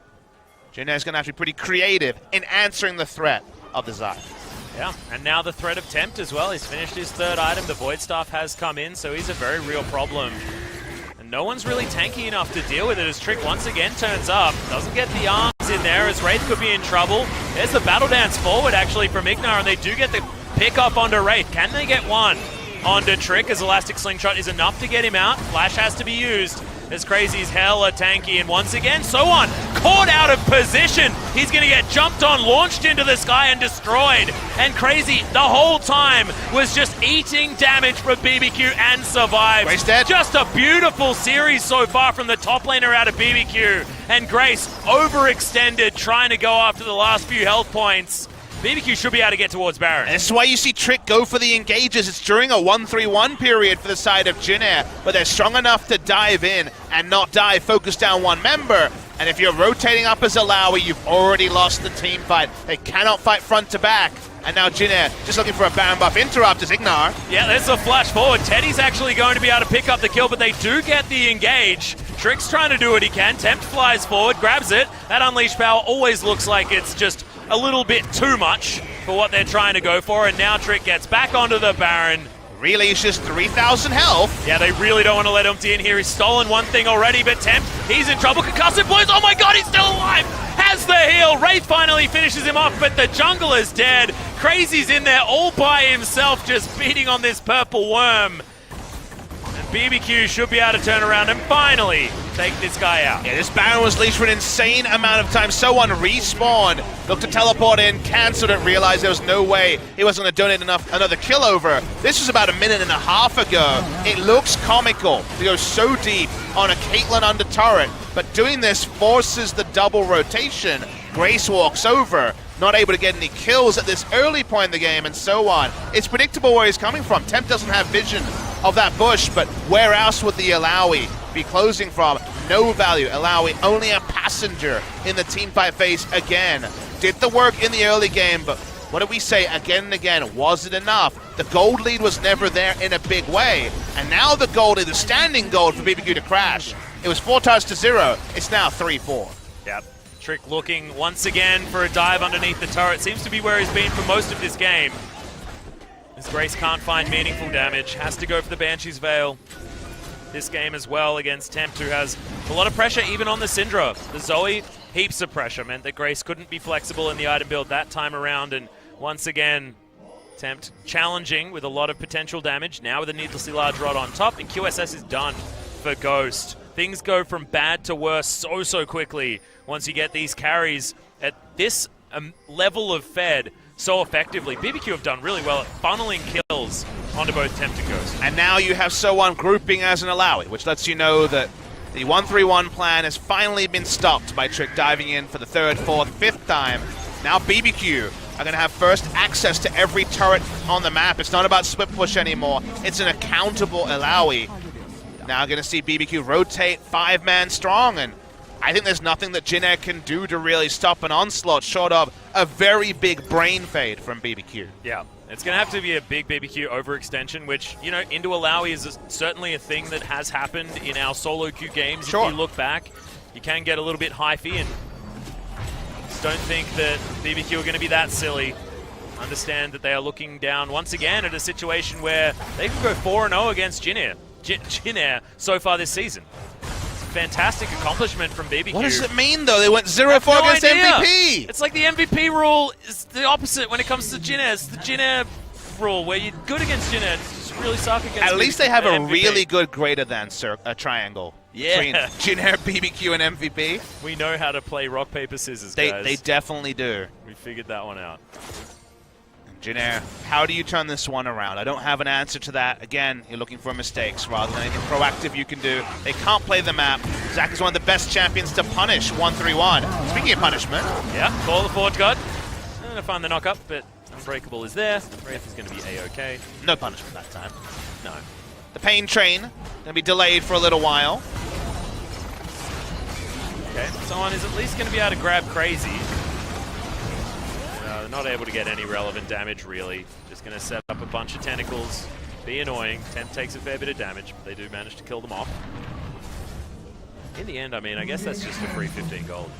Jin Air is going to have to be pretty creative in answering the threat of the Xayah.
Yeah, and now the threat of Tempt as well. He's finished his third item. The Void Staff has come in, so he's a very real problem. And no one's really tanky enough to deal with it as Trick once again turns up. Doesn't get the arms in there as Wraith could be in trouble. There's the battle dance forward actually from Ignar, and they do get the pick up onto Wraith. Can they get one onto Trick as Elastic Slingshot is enough to get him out? Flash has to be used. As Crazy's hella tanky, and once again, So On caught out of position. He's going to get jumped on, launched into the sky, and destroyed. And Crazy, the whole time, was just eating damage from BBQ and survived.
Grace dead.
Just a beautiful series so far from the top laner out of BBQ. And Grace overextended, trying to go after the last few health points. BBQ should be able to get towards Baron.
And this is why you see Trick go for the engages. It's during a 1-3-1 period for the side of Jin Air, but they're strong enough to dive in and not die, focus down one member. And if you're rotating up as Alawi, you've already lost the team fight. They cannot fight front to back. And now Jin Air just looking for a Baron buff interrupt as Ignar.
Yeah, there's a flash forward. Teddy's actually going to be able to pick up the kill, but they do get the engage. Trick's trying to do what he can. Tempt flies forward, grabs it. That unleashed power always looks like it's just a little bit too much for what they're trying to go for, and now Trick gets back onto the Baron.
Really, it's just 3,000 health.
Yeah, they really don't want to let Umpty in here. He's stolen one thing already, but Tempt, he's in trouble. Concussive boys, oh my god, he's still alive! Has the heal. Wraith finally finishes him off, but the jungle is dead. Crazy's in there all by himself, just beating on this purple worm. And BBQ should be able to turn around and finally take this guy out.
Yeah, this Baron was leashed for an insane amount of time. So On respawned, looked to teleport in, cancelled it, realized there was no way he wasn't going to donate another kill over. This was about a minute and a half ago. It looks comical to go so deep on a Caitlyn under turret, but doing this forces the double rotation. Grace walks over, not able to get any kills at this early point in the game, and So On. It's predictable where he's coming from. Tempt doesn't have vision of that bush, but where else would the Alawi be closing from? No value. Alawi only a passenger in the teamfight phase again. Did the work in the early game, but what did we say again and again? Was it enough? The gold lead was never there in a big way, and now the gold lead, the standing gold for BBQ to crash. It was 4-0. It's now 3-4.
Yep. Trick looking once again for a dive underneath the turret. Seems to be where he's been for most of this game. As Grace can't find meaningful damage, has to go for the Banshee's Veil. This game as well against Tempt, who has a lot of pressure even on the Syndra. The Zoe, heaps of pressure, meant that Grace couldn't be flexible in the item build that time around, and once again, Tempt challenging with a lot of potential damage, now with a needlessly large rod on top, and QSS is done for Ghost. Things go from bad to worse so quickly once you get these carries at this level of Fed so effectively. BBQ have done really well at funneling kills onto both Tempt and Ghost.
And now you have So On grouping as an Alawi, which lets you know that The 1-3-1 plan has finally been stopped by Trick diving in for the third, fourth, fifth time. Now BBQ are going to have first access to every turret on the map. It's not about split push anymore. It's an accountable Alawi. Now going to see BBQ rotate 5-man strong, and I think there's nothing that Jin Air can do to really stop an onslaught short of a very big brain fade from BBQ.
Yeah, it's going to have to be a big BBQ overextension, which, you know, into Alawi is certainly a thing that has happened in our solo queue games.
Sure.
If you look back, you can get a little bit hyphy, and just don't think that BBQ are going to be that silly. Understand that they are looking down once again at a situation where they can go 4-0 against Jin Air. Jin Air so far this season. Fantastic accomplishment from BBQ.
What does it mean, though? They went 0-4 against MVP.
It's like the MVP rule is the opposite when it comes to Jin Air. It's the Jin Air rule, where you're good against Jin Air, just really suck against
At least they have a
MVP.
really good greater than triangle between Jin Air, BBQ, and MVP.
We know how to play rock, paper, scissors,
They
guys.
definitely do.
We figured that one out.
Jin Air, how do you turn this one around? I don't have an answer to that. Again, you're looking for mistakes rather than anything proactive you can do. They can't play the map. Zach is one of the best champions to punish 1-3-1. Speaking of punishment.
Yeah, call the Forge God. I'm going to find the knock-up, but Unbreakable is there. Wraith is going to be A-OK.
No punishment that time.
No.
The Pain Train, going to be delayed for a little while.
Okay, someone is at least going to be able to grab Crazy. They're not able to get any relevant damage, really. Just going to set up a bunch of tentacles, be annoying. Temp takes a fair bit of damage, but they do manage to kill them off. In the end, I mean, I guess that's just a free 15 gold.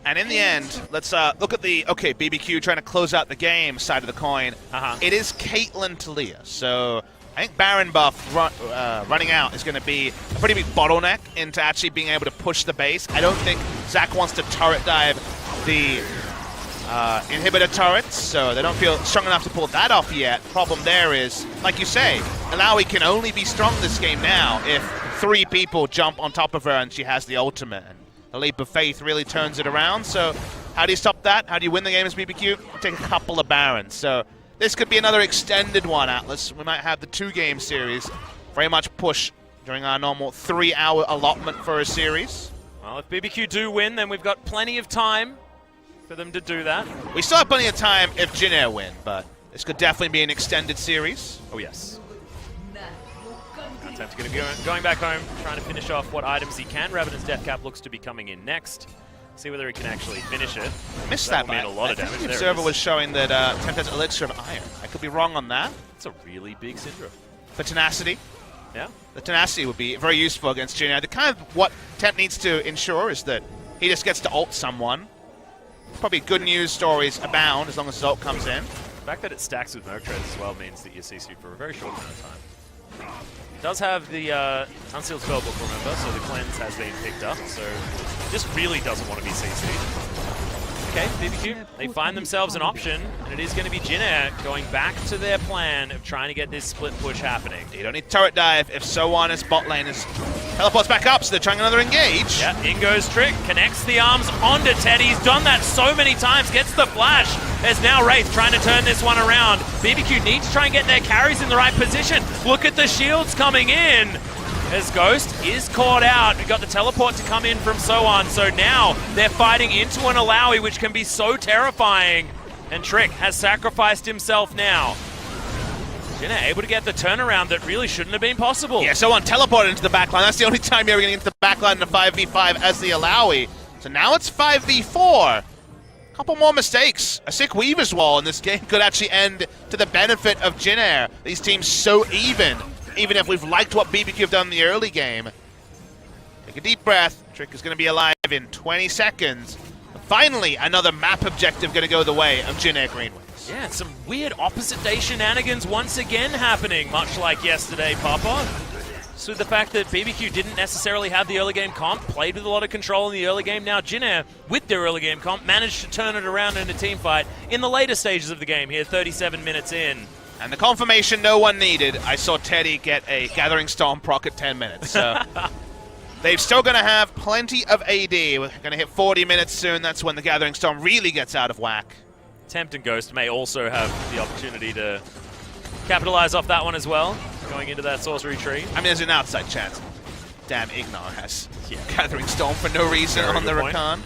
And in the end, let's look at the, okay, BBQ trying to close out the game side of the coin. It is Caitlyn Talia, so I think Baron buff running out is going to be a pretty big bottleneck into actually being able to push the base. I don't think Zach wants to turret dive the inhibitor turrets, so they don't feel strong enough to pull that off yet. Problem there is, like you say, Alawi can only be strong this game now if 3 people jump on top of her and she has the ultimate. And the leap of faith really turns it around. So how do you stop that? How do you win the game as BBQ? Take a couple of Barons. So this could be another extended one, Atlas. We might have the 2-game series very much push during our normal 3-hour allotment for a series.
Well, if BBQ do win, then we've got plenty of time for them to do that.
We still have plenty of time if Jin Air win, but this could definitely be an extended series.
Oh, yes. Temp's going to be going back home, trying to finish off what items he can. Ravenous Death Cap looks to be coming in next. See whether he can actually finish it.
Missed
that.
That
Will mean a lot of
I think
damage.
the
There
observer
it
was showing that Temp has Elixir of Iron. I could be wrong on that.
It's a really big Syndra.
For Tenacity.
Yeah.
The Tenacity would be very useful against Jin Air. The kind of what Temp needs to ensure is that he just gets to ult someone. Probably good news stories abound as long as his ult comes in.
The fact that it stacks with Merc Treads as well means that you CC for a very short amount of time. It does have the Unsealed Spellbook, remember, so the cleanse has been picked up, so just really doesn't want to be CC'd. Okay, BBQ, they find themselves an option, and it is going to be Jin Air going back to their plan of trying to get this split push happening.
You don't need turret dive if Sowan's bot lane is teleports back up, so they're trying another engage.
Yeah, in goes Trick, connects the arms onto Teddy. He's done that so many times, gets the flash. There's now Wraith trying to turn this one around. BBQ needs to try and get their carries in the right position. Look at the shields coming in. As Ghost is caught out. We've got the teleport to come in from Sowan, so now they're fighting into an Alawi, which can be so terrifying. And Trick has sacrificed himself now. Jin Air able to get the turnaround that really shouldn't have been possible.
Yeah, Sowan teleported into the backline. That's the only time you're getting into the backline in a 5v5 as the Alawi. So now it's 5v4. Couple more mistakes. A sick Weaver's Wall in this game could actually end to the benefit of Jin Air. These teams so even if we've liked what BBQ have done in the early game. Take a deep breath. Trick is going to be alive in 20 seconds. Finally, another map objective going to go the way of Jin Air GreenWings.
Yeah, some weird opposite day shenanigans once again happening, much like yesterday, Papa. So with the fact that BBQ didn't necessarily have the early game comp, played with a lot of control in the early game. Now Jin Air, with their early game comp, managed to turn it around in a team fight in the later stages of the game here, 37 minutes in.
And the confirmation no one needed, I saw Teddy get a Gathering Storm proc at 10 minutes. So they're still going to have plenty of AD. We're going to hit 40 minutes soon. That's when the Gathering Storm really gets out of whack.
Tempt and Ghost may also have the opportunity to capitalize off that one as well, going into that sorcery tree.
I mean, there's an outside chance. Damn, Ignar has Gathering Storm for no reason on the Rakan.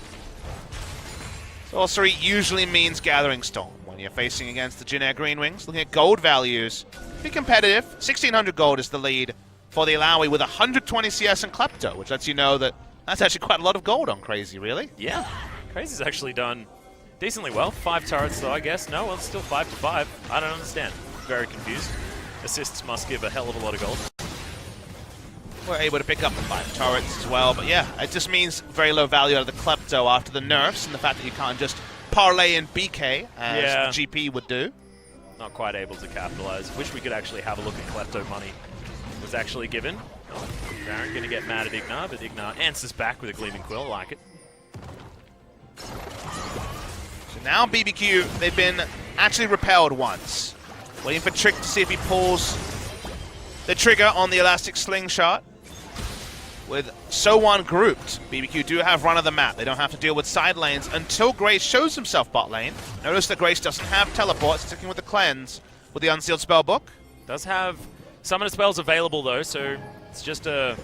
Sorcery usually means Gathering Storm when you're facing against the Jin Air GreenWings. Looking at gold values, be competitive. 1600 gold is the lead for the Alawi with 120 CS and Klepto, which lets you know that that's actually quite a lot of gold on Crazy, really.
Yeah, Crazy's actually done decently well. 5 turrets though, I guess. No, well, it's still 5 to 5. I don't understand. Very confused. Assists must give a hell of a lot of gold.
We're able to pick up the 5 turrets as well, but yeah, it just means very low value out of the Klepto after the nerfs and the fact that you can't just parlay in BK as the GP would do.
Not quite able to capitalize. Wish we could actually have a look at Klepto money was actually given. Oh, Baron gonna get mad at Ignar, but Ignar answers back with a Gleaming Quill. I like it.
So now BBQ, they've been actually repelled once. Waiting for Trick to see if he pulls the trigger on the Elastic Slingshot. With So1 grouped, BBQ do have run of the map. They don't have to deal with side lanes until Grace shows himself bot lane. Notice that Grace doesn't have teleport, sticking with the cleanse with the Unsealed Spellbook.
Does have summoner spells available though, so it's just a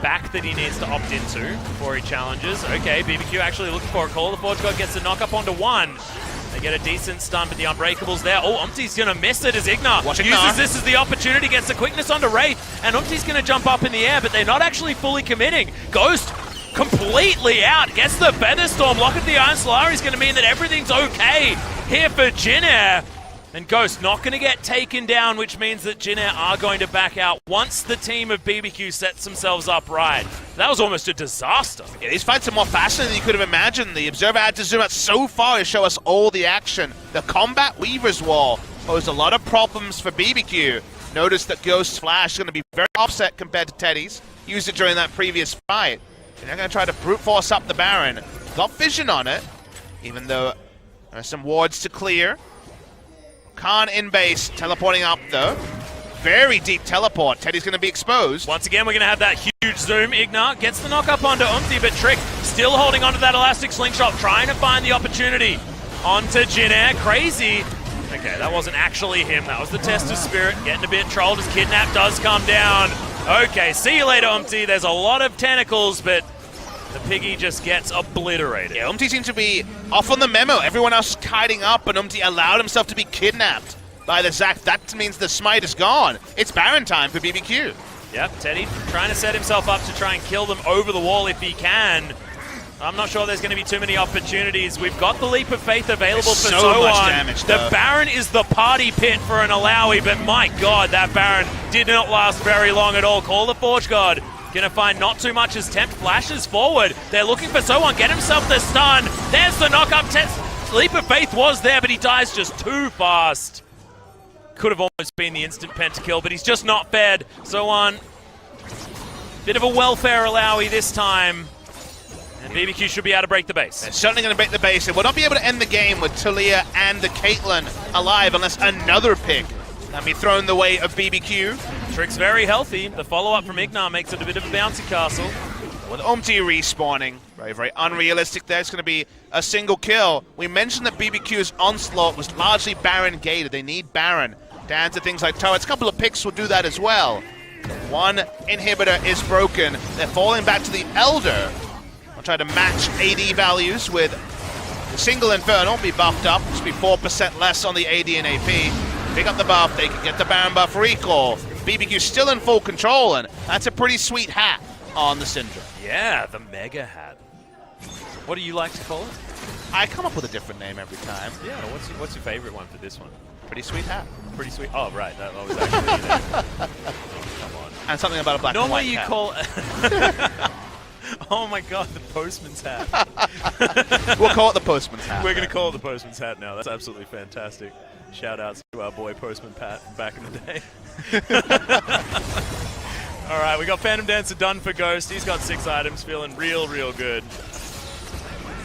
back that he needs to opt into before he challenges. Okay, BBQ actually looking for a call. The Forge God gets the knock up onto 1. They get a decent stun, but the Unbreakable's there. Oh, Umti's going to miss it as Ignar uses this as the opportunity, gets the quickness onto Wraith, and Umti's going to jump up in the air, but they're not actually fully committing. Ghost completely out, gets the Featherstorm. Lock at the Iron Solari is going to mean that everything's okay here for Jin Air. And Ghost not going to get taken down, which means that Jin Air are going to back out once the team of BBQ sets themselves up right. That was almost a disaster.
Yeah, these fights are more fascinating than you could have imagined. The Observer had to zoom out so far to show us all the action. The Combat Weaver's Wall posed a lot of problems for BBQ. Notice that Ghost's Flash is going to be very offset compared to Teddy's. Used it during that previous fight. And they're going to try to brute force up the Baron. Got vision on it, even though there are some wards to clear. Khan in base, teleporting up though. Very deep teleport. Teddy's going to be exposed.
Once again, we're going to have that huge zoom. Ignar gets the knock up onto Umti, but Trick still holding onto that Elastic Slingshot, trying to find the opportunity onto Jin Air. Crazy. Okay, that wasn't actually him. That was the Test of Spirit. Getting a bit trolled as Kidnap does come down. Okay, see you later, Umti. There's a lot of tentacles, but the piggy just gets obliterated.
Yeah, Umti seems to be off on the memo. Everyone else is kiting up, and Umti allowed himself to be kidnapped by the Zac. That means the smite is gone. It's Baron time for BBQ.
Yep, Teddy trying to set himself up to try and kill them over the wall if he can. I'm not sure there's going to be too many opportunities. We've got the Leap of Faith available for
so much damage,
the Baron is the party pit for an Alawi, but my god, that Baron did not last very long at all. Call the Forge God. Gonna find not too much as Tempt flashes forward. They're looking for So1, get himself the stun. There's the knock-up test. Leap of Faith was there, but he dies just too fast. Could have almost been the instant pentakill, but he's just not fed. So1, bit of a welfare Alawi this time. And BBQ should be able to break the base.
They're certainly going to break the base. They will not be able to end the game with Talia and the Caitlyn alive unless another pick can be thrown the way of BBQ.
Trick's very healthy. The follow-up from Ignar makes it a bit of a bouncy castle.
With Umti respawning, very, very unrealistic there. It's going to be a single kill. We mentioned that BBQ's onslaught was largely Baron gated. They need Baron to answer things like turrets. A couple of picks will do that as well. One inhibitor is broken. They're falling back to the Elder. I'll try to match AD values with the single Infernal, be buffed up. Just be 4% less on the AD and AP. Pick up the buff, they can get the Baron buff recall. BBQ still in full control, and that's a pretty sweet hat on the Syndra.
Yeah, the Mega Hat. What do you like to call it?
I come up with a different name every time.
Yeah, what's your favorite one for this one?
Pretty sweet hat.
Pretty sweet. Oh, right, that was actually there. Come on.
And something about a black and white
Normally you
hat.
call... Oh my god, the Postman's hat.
We'll call it the Postman's hat.
We're going to call it the Postman's hat now. That's absolutely fantastic. Shout outs to our boy Postman Pat from back in the day. All right, we got Phantom Dancer done for Ghost. He's got 6 items, feeling real, real good.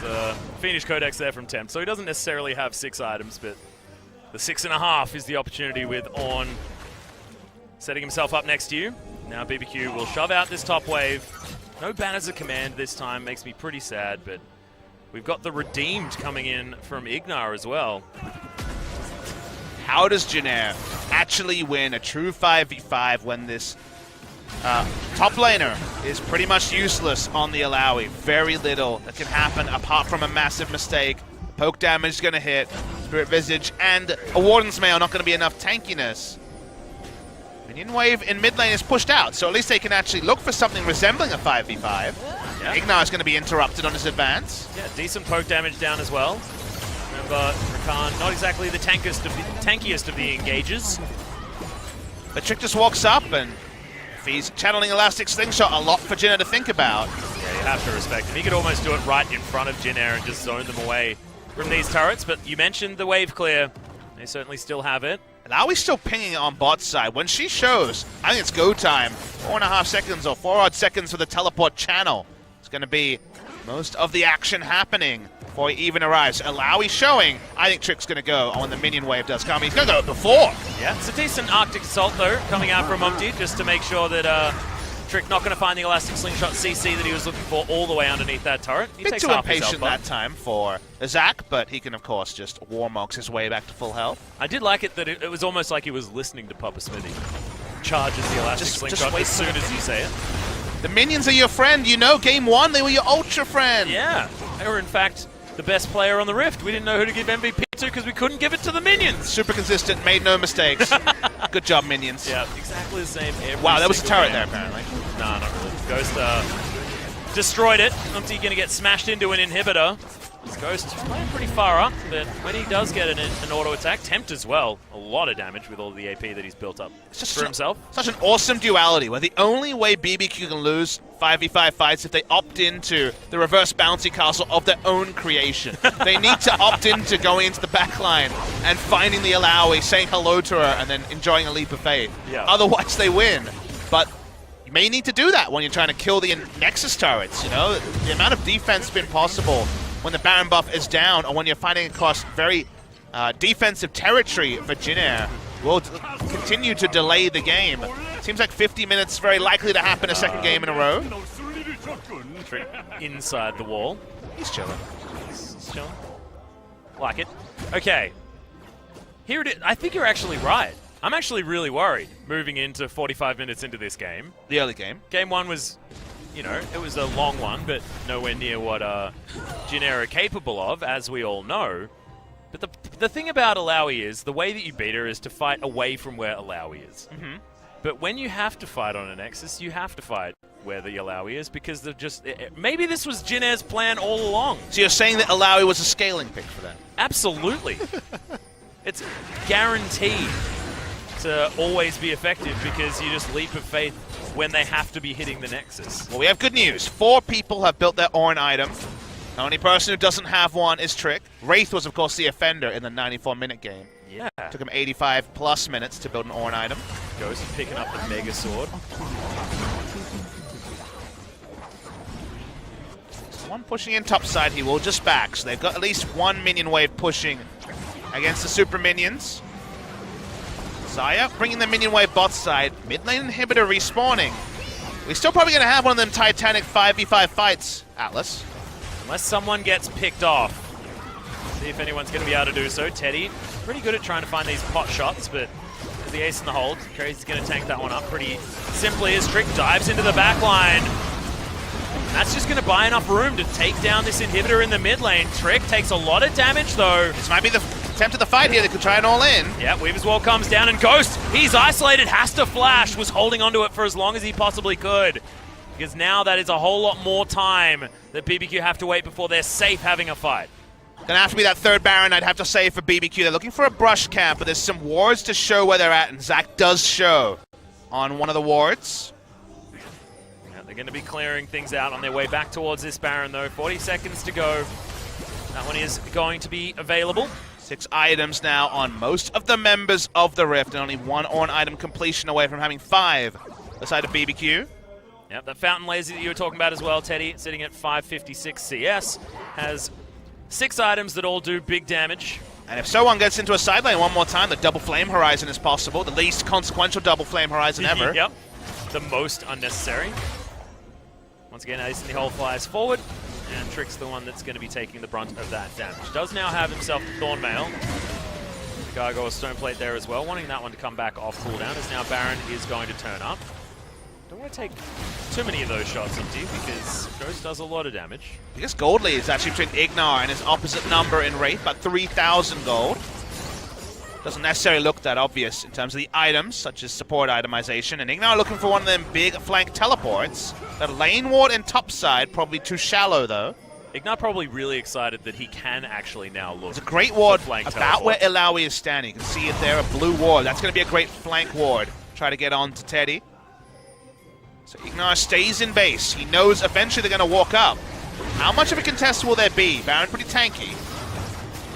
The Fiendish Codex there from Tempt. So he doesn't necessarily have 6 items, but the 6.5 is the opportunity with Ornn setting himself up next to you. Now BBQ will shove out this top wave. No banners of command this time, makes me pretty sad, but we've got the Redeemed coming in from Ignar as well.
How does Jin Air actually win a true 5v5 when this Top laner is pretty much useless on the Alawi. Very little that can happen apart from a massive mistake. Poke damage is going to hit. Spirit Visage and a Warden's Mail not going to be enough tankiness. Minion wave in mid lane is pushed out, so at least they can actually look for something resembling a 5v5.
Yeah.
Ignar is going to be interrupted on his advance.
Yeah, decent poke damage down as well. Remember, Rakan, not exactly the tankiest of the engagers.
But Trick just walks up, and if he's channeling Elastic Slingshot, a lot for Jin to think about.
Yeah, you have to respect him. He could almost do it right in front of Jin Air and just zone them away from these turrets, but you mentioned the wave clear. They certainly still have it.
Alawi's still pinging it on bot side. When she shows, I think it's go time. 4.5 seconds or 4 odd seconds for the teleport channel. It's going to be most of the action happening before he even arrives. Alawi showing. I think Trick's going to go when the minion wave does come. He's going to go before.
Yeah, it's a decent Arctic Assault, though, coming out from Umpty, just to make sure that Trick not going to find the Elastic Slingshot CC that he was looking for all the way underneath that turret. He
Bit
takes
too
half his
impatient
health
that time for Zach, but he can, of course, just Warmogs his way back to full health.
I did like it that it was almost like he was listening to Papa Smithy. Charges the Elastic Slingshot
wait
as soon as you say it.
The minions are your friend. You know, game one, they were your ultra friend.
Yeah, they were, in fact, the best player on the Rift. We didn't know who to give MVP to because we couldn't give it to the minions.
Super consistent, made no mistakes. Good job, minions.
Yeah, exactly the same.
Wow, that was a turret
game.
there, apparently.
Nah, not really. Ghost destroyed it. Umpty going to get smashed into an inhibitor. This Ghost is playing pretty far up, but when he does get an auto attack, tempt as well. A lot of damage with all the AP that he's built up for himself.
Such an awesome duality where the only way BBQ can lose 5v5 fights is if they opt into the reverse bouncy castle of their own creation. They need to opt into going into the backline and finding the Alawi, saying hello to her, and then enjoying a leap of faith.
Yeah.
Otherwise, they win. But you may need to do that when you're trying to kill the Nexus turrets, you know? The amount of defense has been possible when the Baron buff is down, or when you're fighting across very defensive territory for Jin Air, will continue to delay the game. Seems like 50 minutes very likely to happen a second game in a row.
Trick inside the wall.
He's chilling.
He's chilling. Like it. Okay. Here it is. I think you're actually right. I'm actually really worried moving into 45 minutes into this game.
The early game.
Game one was, you know, it was a long one, but nowhere near what Jin Air are capable of, as we all know. But the thing about Alawi is, the way that you beat her is to fight away from where Alawi is.
Mm-hmm.
But when you have to fight on a Nexus, you have to fight where the Alawi is, because they're just... maybe this was Jin Air's plan all along.
So you're saying that Alawi was a scaling pick for that?
Absolutely. It's guaranteed to always be effective, because you just leap of faith when they have to be hitting the Nexus.
Well, we have good news. 4 people have built their Orin item. The only person who doesn't have one is Trick. Wraith was, of course, the offender in the 94-minute game.
Yeah.
Took him 85+ minutes to build an Orin item.
Ghost picking up the Mega Sword.
One pushing in top side, he will just back. So they've got at least one minion wave pushing against the super minions. Xayah bringing the minion wave bot side. Mid lane inhibitor respawning. We're still probably going to have one of them Titanic 5v5 fights, Atlas.
Unless someone gets picked off. See if anyone's going to be able to do so. Teddy, pretty good at trying to find these pot shots, but the ace in the hold. Crazy's going to tank that one up pretty simply as Trick dives into the back line. That's just going to buy enough room to take down this inhibitor in the mid lane. Trick takes a lot of damage, though.
This might be the attempt of the fight here. They could try it all in.
Yeah, Weaver's Wall comes down, and Ghost, he's isolated, has to flash, was holding onto it for as long as he possibly could. Because now that is a whole lot more time that BBQ have to wait before they're safe having a fight.
Gonna have to be that third Baron, I'd have to say, for BBQ. They're looking for a brush camp, but there's some wards to show where they're at, and Zach does show on one of the wards.
Yeah, they're going to be clearing things out on their way back towards this Baron, though. 40 seconds to go. That one is going to be available.
6 items now on most of the members of the Rift, and only 1 Orin item completion away from having 5 aside of BBQ.
Yep, that Fountain Laser that you were talking about as well, Teddy, sitting at 556 CS, has 6 items that all do big damage.
And if someone gets into a side lane one more time, the double flame horizon is possible. The least consequential double flame horizon ever.
Yep, the most unnecessary. Once again, Ace in the hole flies forward, and Trick's the one that's going to be taking the brunt of that damage. Does now have himself the Thornmail. Gargoyle Stoneplate there as well, wanting that one to come back off cooldown, as now Baron is going to turn up. don't want to take too many of those shots empty because Ghost does a lot of damage.
I guess gold lead is actually between Ignar and his opposite number in Wraith, about 3,000 gold. Doesn't necessarily look that obvious in terms of the items, such as support itemization. And Ignar looking for one of them big flank teleports. The lane ward and top side, probably too shallow though.
Ignar probably really excited that he can actually now look.
It's a great ward
flank
about where Illaoi is standing. You can see it there, a blue ward. That's going to be a great flank ward. Try to get on to Teddy. So Ignar stays in base. He knows eventually they're going to walk up. How much of a contest will there be? Baron pretty tanky.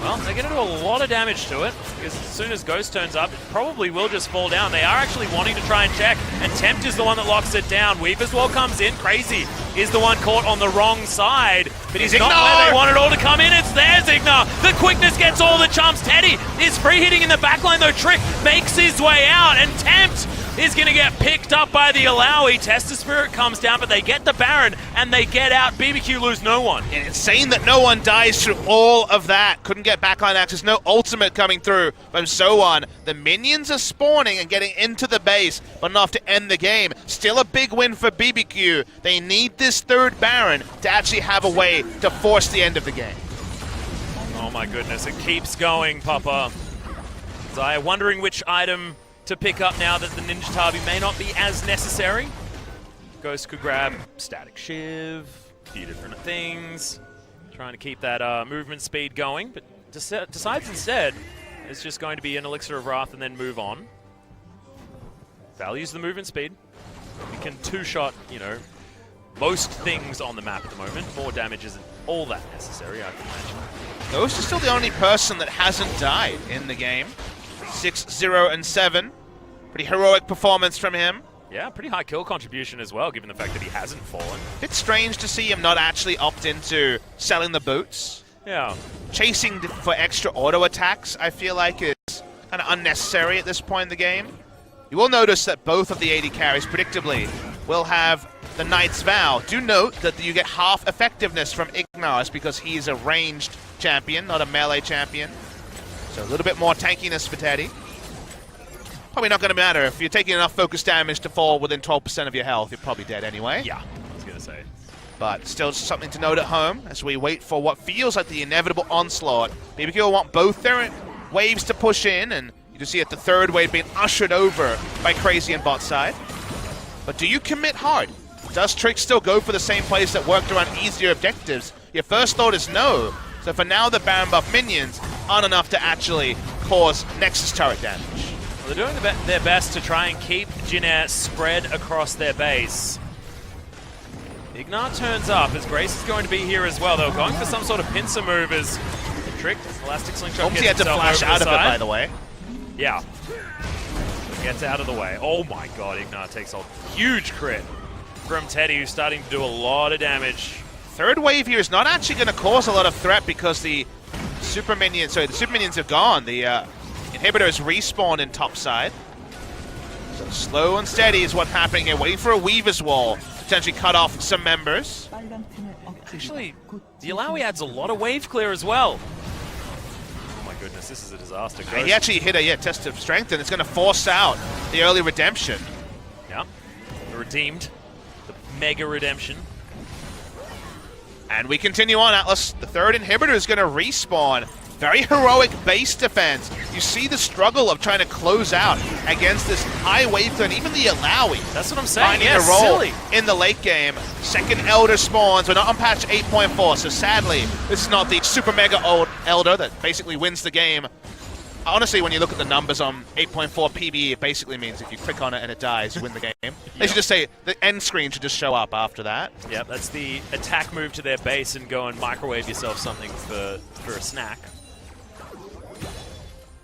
Well, they're going to do a lot of damage to it, because as soon as Ghost turns up, it probably will just fall down. They are actually wanting to try and check, and Tempt is the one that locks it down. Weaver's Wall comes in. Crazy is the one caught on the wrong side, but he's not where they want it all to come in. It's theirs, Ignar. The quickness gets all the chumps. Teddy is free hitting in the backline, though. Trick makes his way out, and Tempt is going to get picked up by the Illaoi. Tester Spirit comes down, but they get the Baron, and they get out. BBQ lose no one.
And insane that no one dies through all of that. Couldn't get backline access, no ultimate coming through from so on. The minions are spawning and getting into the base, but enough to end the game. Still a big win for BBQ. They need this third Baron to actually have a way to force the end of the game.
Oh my goodness, it keeps going, Papa. Zaya wondering which item to pick up now that the Ninja Tabi may not be as necessary. Ghost could grab Static Shiv, a few different things, trying to keep that movement speed going, but decides instead it's just going to be an Elixir of Wrath and then move on. Values the movement speed. You can two-shot, you know, most things on the map at the moment. More damage isn't all that necessary, I can imagine.
Ghost is still the only person that hasn't died in the game. 6-0-7. Pretty heroic performance from him.
Yeah, pretty high kill contribution as well, given the fact that he hasn't fallen.
It's strange to see him not actually opt into selling the boots.
Yeah.
Chasing for extra auto attacks, I feel like, is kind of unnecessary at this point in the game. You will notice that both of the AD carries, predictably, will have the Knight's Vow. Do note that you get half effectiveness from Ignar because he's a ranged champion, not a melee champion. So a little bit more tankiness for Teddy. Probably not going to matter. If you're taking enough focus damage to fall within 12% of your health, you're probably dead anyway.
Yeah, I was going to say.
But still something to note at home as we wait for what feels like the inevitable onslaught. BBQ will want both their waves to push in, and you can see it, the third wave being ushered over by Crazy and bot side. But do you commit hard? Does Trick still go for the same plays that worked around easier objectives? Your first thought is no. So for now, the Baron buff minions aren't enough to actually cause Nexus turret damage.
Well, they're doing their best to try and keep Jin Air spread across their base. Ignar turns up as Grace is going to be here as well. They were going for some sort of pincer move as Trick, Elastic Slingshot
He had to flash out of it, by the way.
Yeah. Gets out of the way. Oh my god, Ignar takes a huge crit from Teddy, who's starting to do a lot of damage.
Third wave here is not actually going to cause a lot of threat because the super minions, have gone. The inhibitor is respawned in top side. So slow and steady is what's happening here. Waiting for a Weaver's Wall to potentially cut off some members.
Actually, the Illaoi adds a lot of wave clear as well. Oh my goodness, this is a disaster.
And he actually hit a test of strength, and it's going to force out the early redemption.
Yeah, redeemed. The mega redemption.
And we continue on, Atlas. The third inhibitor is going to respawn. Very heroic base defense. You see the struggle of trying to close out against this high wave clear, and even the Illaoi.
That's what I'm saying.
Finding a role in the late game. Second Elder spawns. We're not on patch 8.4, so sadly, this is not the super mega old Elder that basically wins the game. Honestly, when you look at the numbers on 8.4 PBE, it basically means if you click on it and it dies, you win the game. They should just say the end screen should just show up after that.
Yep, that's the attack move to their base and go and microwave yourself something for a snack.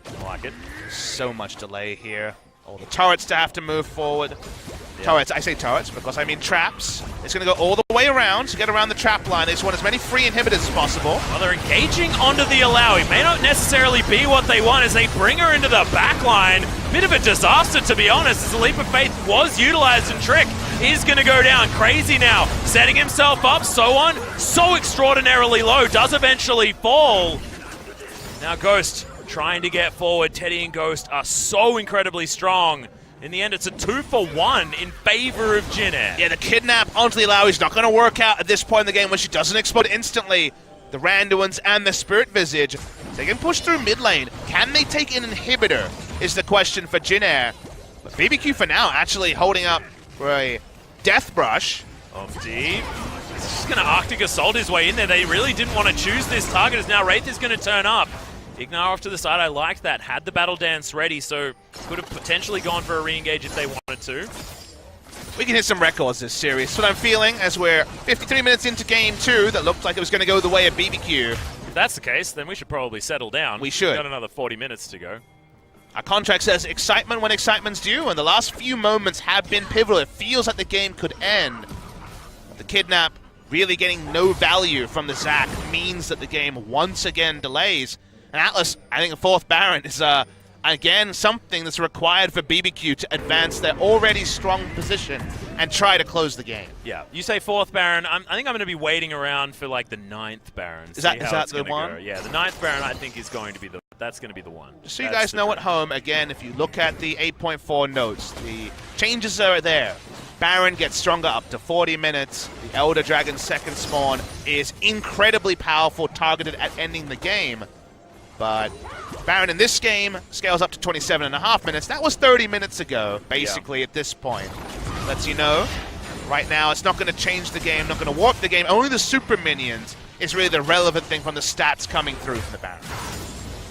I like it.
So much delay here. All the turrets to have to move forward. Yep. Turrets, I say turrets because I mean traps. It's going to go all the way around to get around the trap line. They just want as many free inhibitors as possible.
Well, they're engaging onto the Illaoi. May not necessarily be what they want as they bring her into the back line. Bit of a disaster, to be honest, as the Leap of Faith was utilized, and Trick is going to go down. Crazy now, setting himself up, so extraordinarily low, does eventually fall. Now Ghost trying to get forward. Teddy and Ghost are so incredibly strong. In the end, it's a 2-for-1 in favor of Jin Air.
Yeah, the kidnap onto the Alawi is not going to work out at this point in the game when she doesn't explode instantly. The Randuins and the Spirit Visage, they can push through mid lane. Can they take an inhibitor is the question for Jin Air. But BBQ for now actually holding up for a Death Brush.
Off deep. He's just going to Arctic Assault his way in there. They really didn't want to choose this target as now Wraith is going to turn up. Ignar off to the side, I liked that. Had the Battle Dance ready, so could have potentially gone for a re-engage if they wanted to.
We can hit some records this series. That's what I'm feeling as we're 53 minutes into game 2 that looked like it was going to go the way of BBQ.
If that's the case, then we should probably settle down.
We should.
We've got another 40 minutes to go.
Our contract says excitement when excitement's due, and the last few moments have been pivotal. It feels like the game could end. The kidnap really getting no value from the Zac means that the game once again delays. And Atlas, I think the 4th Baron is, again, something that's required for BBQ to advance their already strong position and try to close the game.
Yeah, you say 4th Baron. I think I'm going to be waiting around for, like, the 9th Baron.
Is that the one?
Go. Yeah, the 9th Baron, I think, is going to be that's going to be the one.
Just so you guys know at home, again, if you look at the 8.4 notes, the changes are there. Baron gets stronger up to 40 minutes. The Elder Dragon's second spawn is incredibly powerful, targeted at ending the game. But Baron in this game scales up to 27.5 minutes. That was 30 minutes ago, basically, at this point. Lets you know, right now it's not going to change the game, not going to warp the game. Only the super minions is really the relevant thing from the stats coming through from the Baron.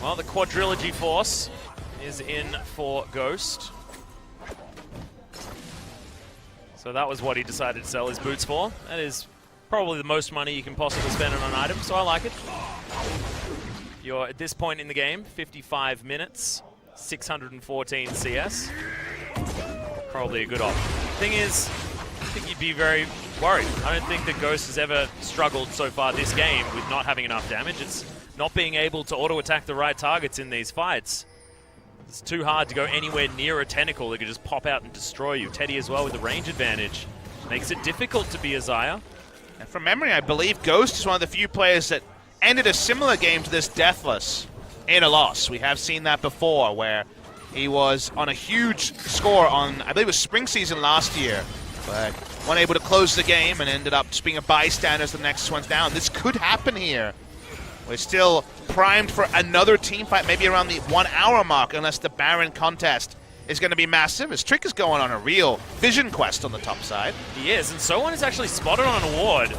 Well, the Quadrilogy Force is in for Ghost. So that was what he decided to sell his boots for. That is probably the most money you can possibly spend on an item, so I like it. You're at this point in the game, 55 minutes, 614 CS. Probably a good option. Thing is, I think you'd be very worried. I don't think that Ghost has ever struggled so far this game with not having enough damage. It's not being able to auto-attack the right targets in these fights. It's too hard to go anywhere near a tentacle that could just pop out and destroy you. Teddy as well with the range advantage. Makes it difficult to be a Xayah.
And from memory, I believe Ghost is one of the few players that ended a similar game to this deathless in a loss. We have seen that before, where he was on a huge score on, I believe it was spring season last year, but unable to close the game and ended up just being a bystander as the next one's down. This could happen here. We're still primed for another team fight, maybe around the 1 hour mark, unless the Baron contest is going to be massive, as Trick is going on a real vision quest on the top side.
He is, and someone is actually spotted on an award.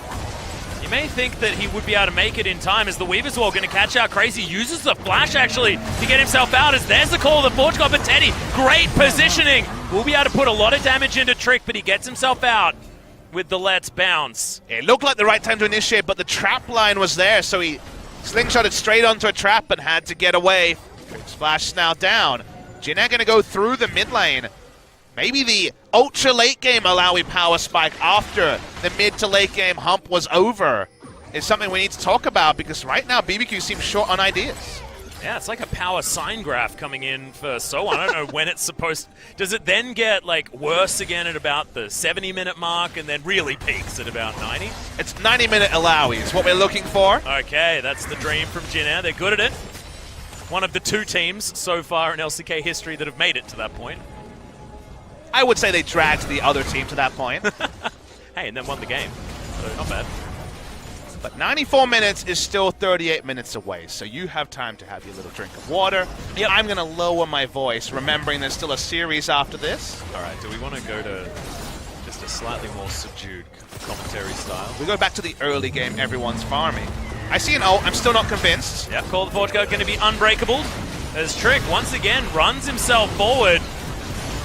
You may think that he would be able to make it in time, as the Weaver's Wall going to catch out Crazy. Uses the flash, actually, to get himself out, as there's the call of the Forge God, but Teddy, great positioning. Will be able to put a lot of damage into Trick, but he gets himself out with the Let's Bounce.
It looked like the right time to initiate, but the trap line was there, so he slingshotted straight onto a trap and had to get away. Trick's flash is now down. Jin Air going to go through the mid lane. Maybe the ultra late game Alawi power spike after the mid to late game hump was over is something we need to talk about, because right now BBQ seems short on ideas.
Yeah, it's like a power sign graph coming in for So On. I don't know when it's supposed... Does it then get like worse again at about the 70-minute mark and then really peaks at about 90?
It's 90-minute Alawi is what we're looking for.
Okay, that's the dream from Jin Air. They're good at it. One of the 2 teams so far in LCK history that have made it to that point.
I would say they dragged the other team to that point.
Hey, and then won the game. So not bad.
But 94 minutes is still 38 minutes away, so you have time to have your little drink of water.
Yep.
I'm going to lower my voice, remembering there's still a series after this.
All right, do we want to go to just a slightly more subdued commentary style?
We go back to the early game, everyone's farming. I see an ult, I'm still not convinced.
Yeah, Call of the Forge God going to be unbreakable, as Trick once again runs himself forward.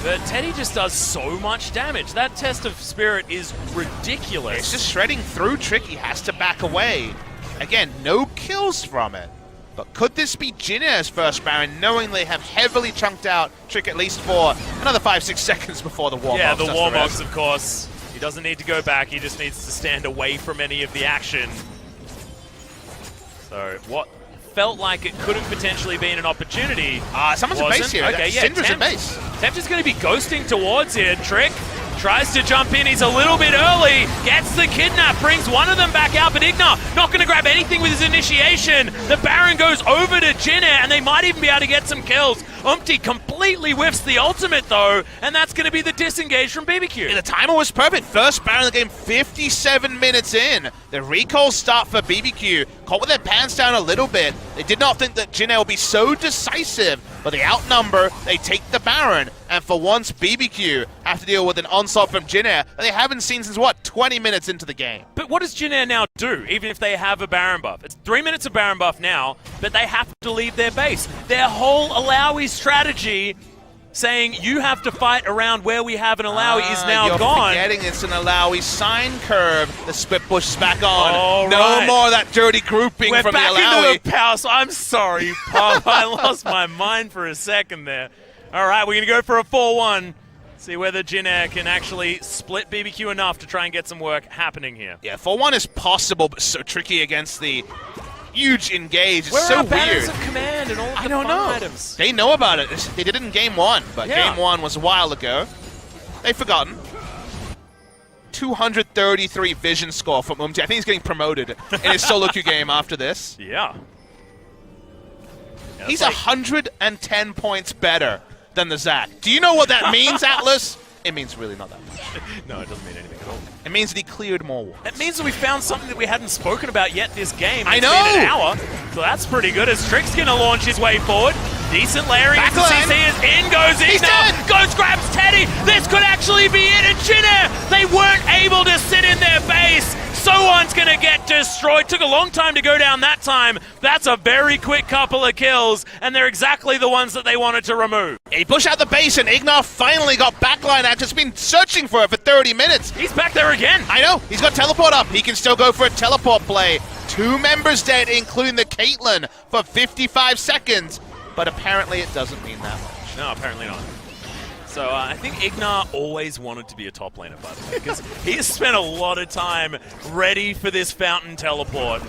But Teddy just does so much damage. That Test of Spirit is ridiculous.
It's just shredding through Trick. He has to back away. Again, no kills from it. But could this be Jin Air's first Baron, knowing they have heavily chunked out Trick at least for another 5-6 seconds before the Warmogs?
Yeah, the Warmogs, of course. He doesn't need to go back. He just needs to stand away from any of the action. So what felt like it could have potentially been an opportunity.
Someone's in base here.
Okay, yeah,
Syndra's in base.
Tempt is going to be ghosting towards it. Trick tries to jump in. He's a little bit early. Gets the kidnap. Brings one of them back out. But Ignar not going to grab anything with his initiation. The Baron goes over to Jin Air, and they might even be able to get some kills. Umpty completely completely whiffs the ultimate, though, and that's going to be the disengage from BBQ.
Yeah, the timer was perfect. First Baron of the game, 57 minutes in. The recall start for BBQ. Caught with their pants down a little bit. They did not think that Jin Air would be so decisive, but they outnumber, they take the Baron, and for once BBQ have to deal with an onslaught from Jin Air that they haven't seen since, what, 20 minutes into the game.
But what does Jin Air now do, even if they have a Baron buff? It's 3 minutes of Baron buff now, but they have to leave their base. Their whole Alawi strategy saying you have to fight around where we have an Alawi is now
you're
gone.
Forgetting it's an Alawi sine curve. The split push is back on.
All
no
right.
more of that dirty grouping
We're
from
back
the Alawi.
into the house. I'm sorry, Pop. I lost my mind for a second there. All right, we're going to go for a 4-1. See whether Jin Air can actually split BBQ enough to try and get some work happening here.
Yeah, 4-1 is possible, but so tricky against the huge engage. It's
Where
so
are banners
weird.
of command and all of
I
the
don't
fun
know.
items?
They know about it. They did it in game 1, but
Yeah.
game 1 was a while ago. They've forgotten. 233 vision score from Umti. I think he's getting promoted in his solo queue game after this.
Yeah.
He's 110 points better than the Zach. Do you know what that means, Atlas? It means really not that much.
No, it doesn't mean anything at all.
It means that he cleared more wards.
It means that we found something that we hadn't spoken about yet this game.
I
It's
know!
been an hour, so that's pretty good as Trick's going to launch his way forward. Decent layering into
Backline.
CC as in goes
He's
Igna.
dead!
Goes, grabs Teddy. This could actually be it. And Jin Air, they weren't able to sit in their base. Someone's going to get destroyed. Took a long time to go down that time. That's a very quick couple of kills, and they're exactly the ones that they wanted to remove.
He pushed out the base, and Ignar finally got backline access. He's been searching for it for 30 minutes.
He's back there again.
I know. He's got teleport up. He can still go for a teleport play. 2 members dead, including the Caitlyn, for 55 seconds. But apparently it doesn't mean that much.
No, apparently not. So I think Ignar always wanted to be a top laner, by the way, because he has spent a lot of time ready for this fountain teleport.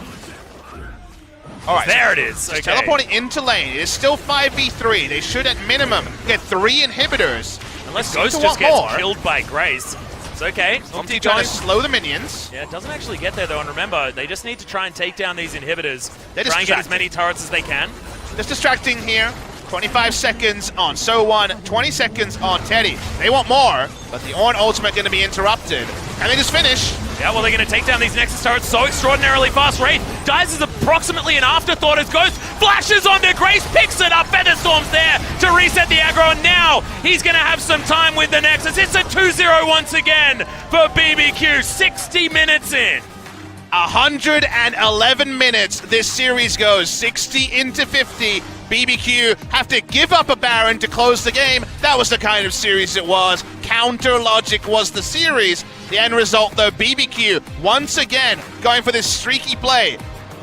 All right.
There it is. Okay.
Teleporting into lane. It is still 5v3. They should, at minimum, get 3 inhibitors.
Unless
They seem
Ghost
to
just
want
gets
more.
killed by Grace. It's okay.
Umti trying to slow the minions.
Yeah, it doesn't actually get there, though. And remember, they just need to try and take down these inhibitors.
They're
Try and get as
distracting.
many turrets as they can.
Just distracting here. 25 seconds on So1, 20 seconds on Teddy. They want more, but the Ornn ultimate going to be interrupted. And they just finish.
Yeah, well, they're going to take down these Nexus turrets so extraordinarily fast. Wraith dies as approximately an afterthought as Ghost flashes onto Grace, picks it up. Featherstorm's there to reset the aggro, and now he's going to have some time with the Nexus. It's a 2-0 once again for BBQ, 60 minutes in.
111 minutes this series goes, 60 into 50. BBQ have to give up a Baron to close the game. That was the kind of series it was. Counter logic was the series. The end result, though, BBQ once again going for this streaky play.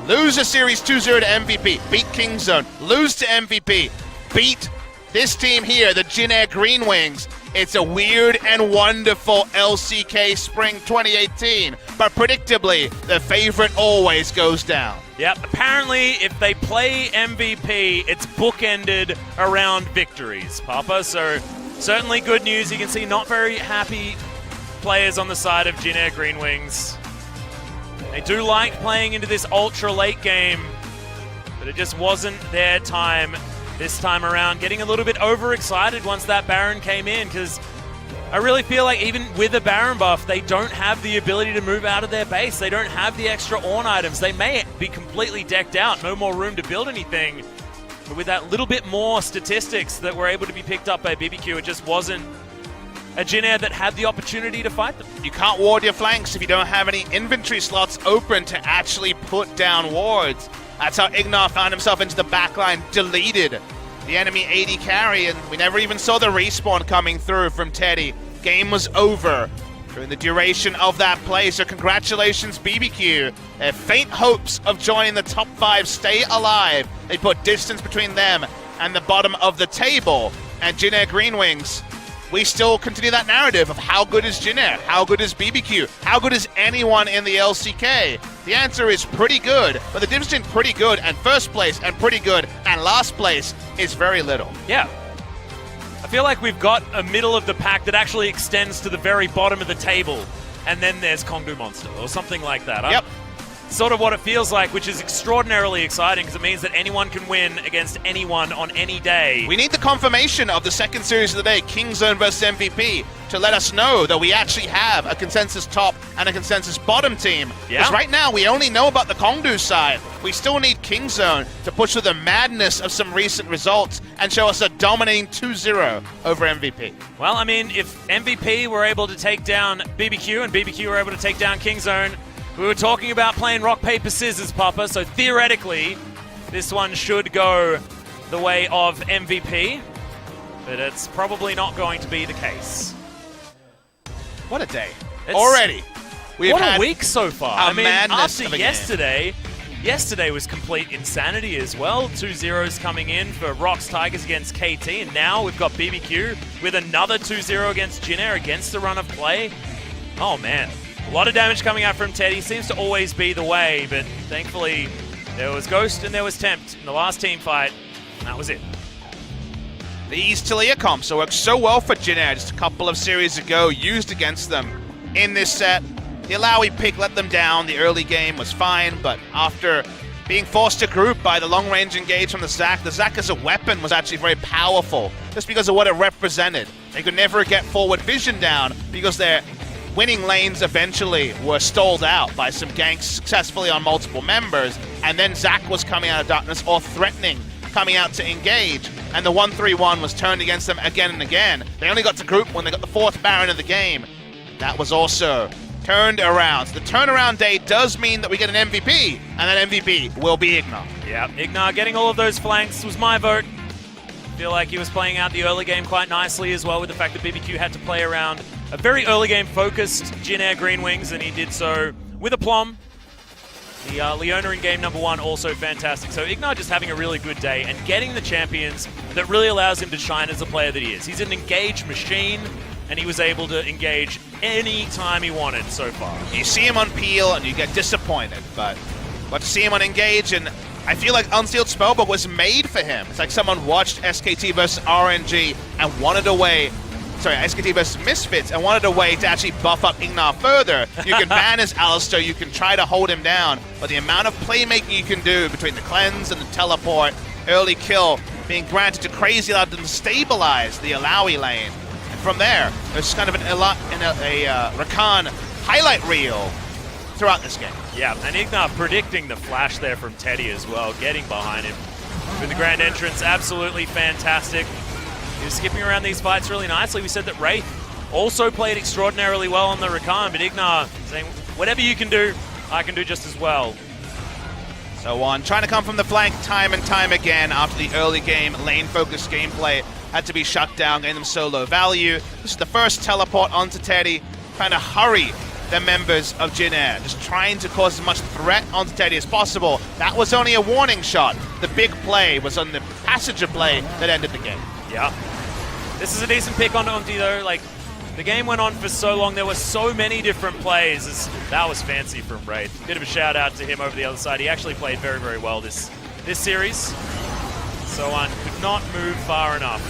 Lose a series 2-0 to MVP, beat Kingzone, lose to MVP, beat this team here, the Jin Air GreenWings. It's a weird and wonderful LCK Spring 2018, but predictably, the favorite always goes down.
Yep, apparently if they play MVP, it's bookended around victories, Papa. So certainly good news. You can see not very happy players on the side of Jin Air GreenWings. They do like playing into this ultra late game, but it just wasn't their time this time around. Getting a little bit overexcited once that Baron came in, because I really feel like even with a Baron buff, they don't have the ability to move out of their base. They don't have the extra Ornn items. They may be completely decked out, no more room to build anything. But with that little bit more statistics that were able to be picked up by BBQ, it just wasn't a Jin Air that had the opportunity to fight them.
You can't ward your flanks if you don't have any inventory slots open to actually put down wards. That's how Ignar found himself into the backline, deleted the enemy AD carry, and we never even saw the respawn coming through from Teddy. Game was over during the duration of that play, so congratulations BBQ. Their faint hopes of joining the top 5 stay alive. They put distance between them and the bottom of the table, and Jin Air GreenWings, we still continue that narrative of how good is Jin Air, how good is BBQ, how good is anyone in the LCK? The answer is pretty good, but the difference between pretty good and first place and pretty good and last place is very little.
Yeah. I feel like we've got a middle of the pack that actually extends to the very bottom of the table, and then there's Kongdu Monster or something like that.
Yep.
sort of what it feels like, which is extraordinarily exciting because it means that anyone can win against anyone on any day.
We need the confirmation of the second series of the day, Kingzone versus MVP, to let us know that we actually have a consensus top and a consensus bottom team. Because right now, we only know about the Kongdu side. We still need Kingzone to push through the madness of some recent results and show us a dominating 2-0 over MVP.
Well, I mean, if MVP were able to take down BBQ and BBQ were able to take down Kingzone, we were talking about playing rock, paper, scissors, Papa, so theoretically, this one should go the way of MVP, but it's probably not going to be the case.
What a day. Already. We've
What
had
a week so far. I mean,
madness
after
of a
yesterday was complete insanity as well. 2-0s coming in for Rocks Tigers against KT, and now we've got BBQ with another 2-0 against Jin Air against the run of play. Oh man, a lot of damage coming out from Teddy. Seems to always be the way, but thankfully there was Ghost and there was Tempt in the last team fight, and that was it.
The East Talia comp so worked so well for Jin Air just a couple of series ago, used against them in this set. The Alawi pick let them down. The early game was fine, but after being forced to group by the long-range engage from the ZAC as a weapon was actually very powerful just because of what it represented. They could never get forward vision down because their winning lanes eventually were stalled out by some ganks successfully on multiple members, and then ZAC was coming out of darkness or threatening coming out to engage, and the 1-3-1 was turned against them again and again. They only got to group when they got the 4th Baron of the game. That was also turned around. So the turnaround day does mean that we get an MVP, and that MVP will be Ignar.
Yeah, Ignar getting all of those flanks was my vote. I feel like he was playing out the early game quite nicely as well, with the fact that BBQ had to play around a very early game focused Jin Air GreenWings, and he did so with aplomb. The Leona in game number 1 also fantastic. So Ignar just having a really good day and getting the champions that really allows him to shine as the player that he is. He's an engaged machine, and he was able to engage any time he wanted so far.
You see him on Peel and you get disappointed, but to see him on Engage, and I feel like Unsealed Spellbook was made for him. It's like someone watched SKT versus RNG and wanted a way, SKT versus Misfits, and wanted a way to actually buff up Ignar further. You can ban his Alistar, you can try to hold him down, but the amount of playmaking you can do between the cleanse and the teleport, early kill, being granted to Crazy allowed them to stabilize the Alawi lane. And from there, there's kind of a Rakan highlight reel throughout this game.
Yeah, and Ignar predicting the flash there from Teddy as well, getting behind him with the grand entrance, absolutely fantastic. He was skipping around these fights really nicely. We said that Wraith also played extraordinarily well on the Rakan, but Ignar saying, whatever you can do, I can do just as well.
So on, trying to come from the flank time and time again after the early game lane-focused gameplay had to be shut down, getting them so low value. This is the first teleport onto Teddy, trying to hurry the members of Jin Air, just trying to cause as much threat onto Teddy as possible. That was only a warning shot. The big play was on the passenger play that ended the game.
Yeah. This is a decent pick on Umti though. Like, the game went on for so long. There were so many different plays. That was fancy from Wraith. Bit of a shout out to him over the other side. He actually played very, very well this series. So on, could not move far enough.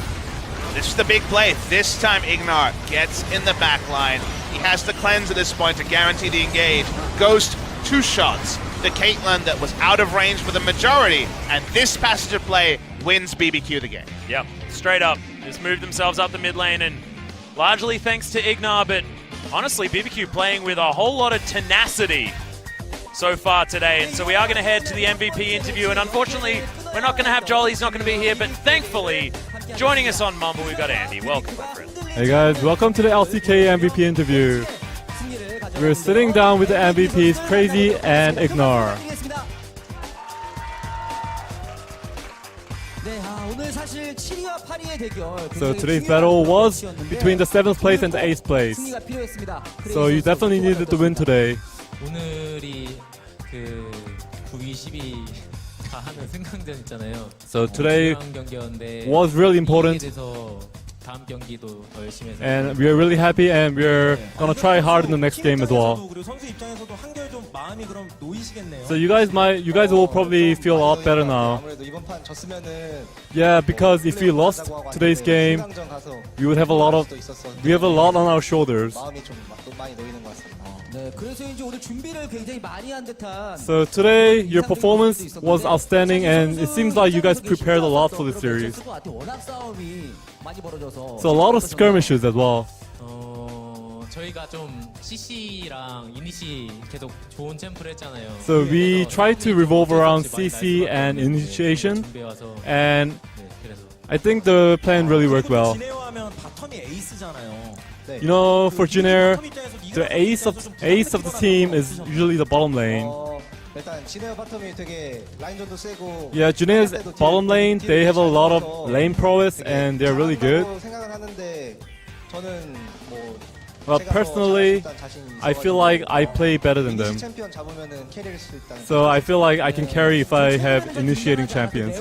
This is the big play. This time Ignar gets in the back line. He has the cleanse at this point to guarantee the engage. Ghost 2 shots. The Caitlyn that was out of range for the majority, and this passenger play wins BBQ the game.
Yep, straight up. Just moved themselves up the mid lane, and largely thanks to Ignar, but honestly, BBQ playing with a whole lot of tenacity so far today. And so we are going to head to the MVP interview, and unfortunately, we're not going to have Jolly. He's not going to be here, but thankfully, joining us on Mumble, we've got Andy. Welcome, my friend.
Hey guys, welcome to the LCK MVP interview. We're sitting down with the MVPs Crazy and Ignar. So today's battle was between the 7th place and the 8th place. So you definitely needed to win today. So today was really important.
다음 경기도 더 열심히 해서
And we are really happy, and we're gonna try hard in the next game as well.
그리고 선수 입장에서도 한결 좀 마음이 그럼 놓이시겠네요.
So you guys will probably feel a lot better now.
아무래도 이번 판 졌으면은
Yeah, because if we lost today's game, we would have a lot on our shoulders.
마음이 좀 많이 놓이는 것 같습니다.
네, 그래서인지 오늘 준비를 굉장히 많이 한 듯한.
So today, your performance was outstanding, and it seems like you guys prepared a lot for the series.
워낙 싸움이 많이 벌어져서.
So a lot of skirmishes as well.
저희가 좀 CC랑 이니시 계속 좋은 챔프를 했잖아요.
So we tried to revolve around CC and initiation,
준비해와서
and
네, 그래서
I think the plan really worked well.
진에어하면 바텀이 에이스잖아요.
You know, for Jin Air, the ace of the team is usually the bottom lane.
일단 진에어 바텀이 되게 라인전도 세고.
Yeah, Jin Air's bottom lane, they have a lot of lane prowess, and they're really good.
생각을 하는데 저는 뭐.
But personally, I feel like I play better than them. So I feel like I can carry if I have initiating champions.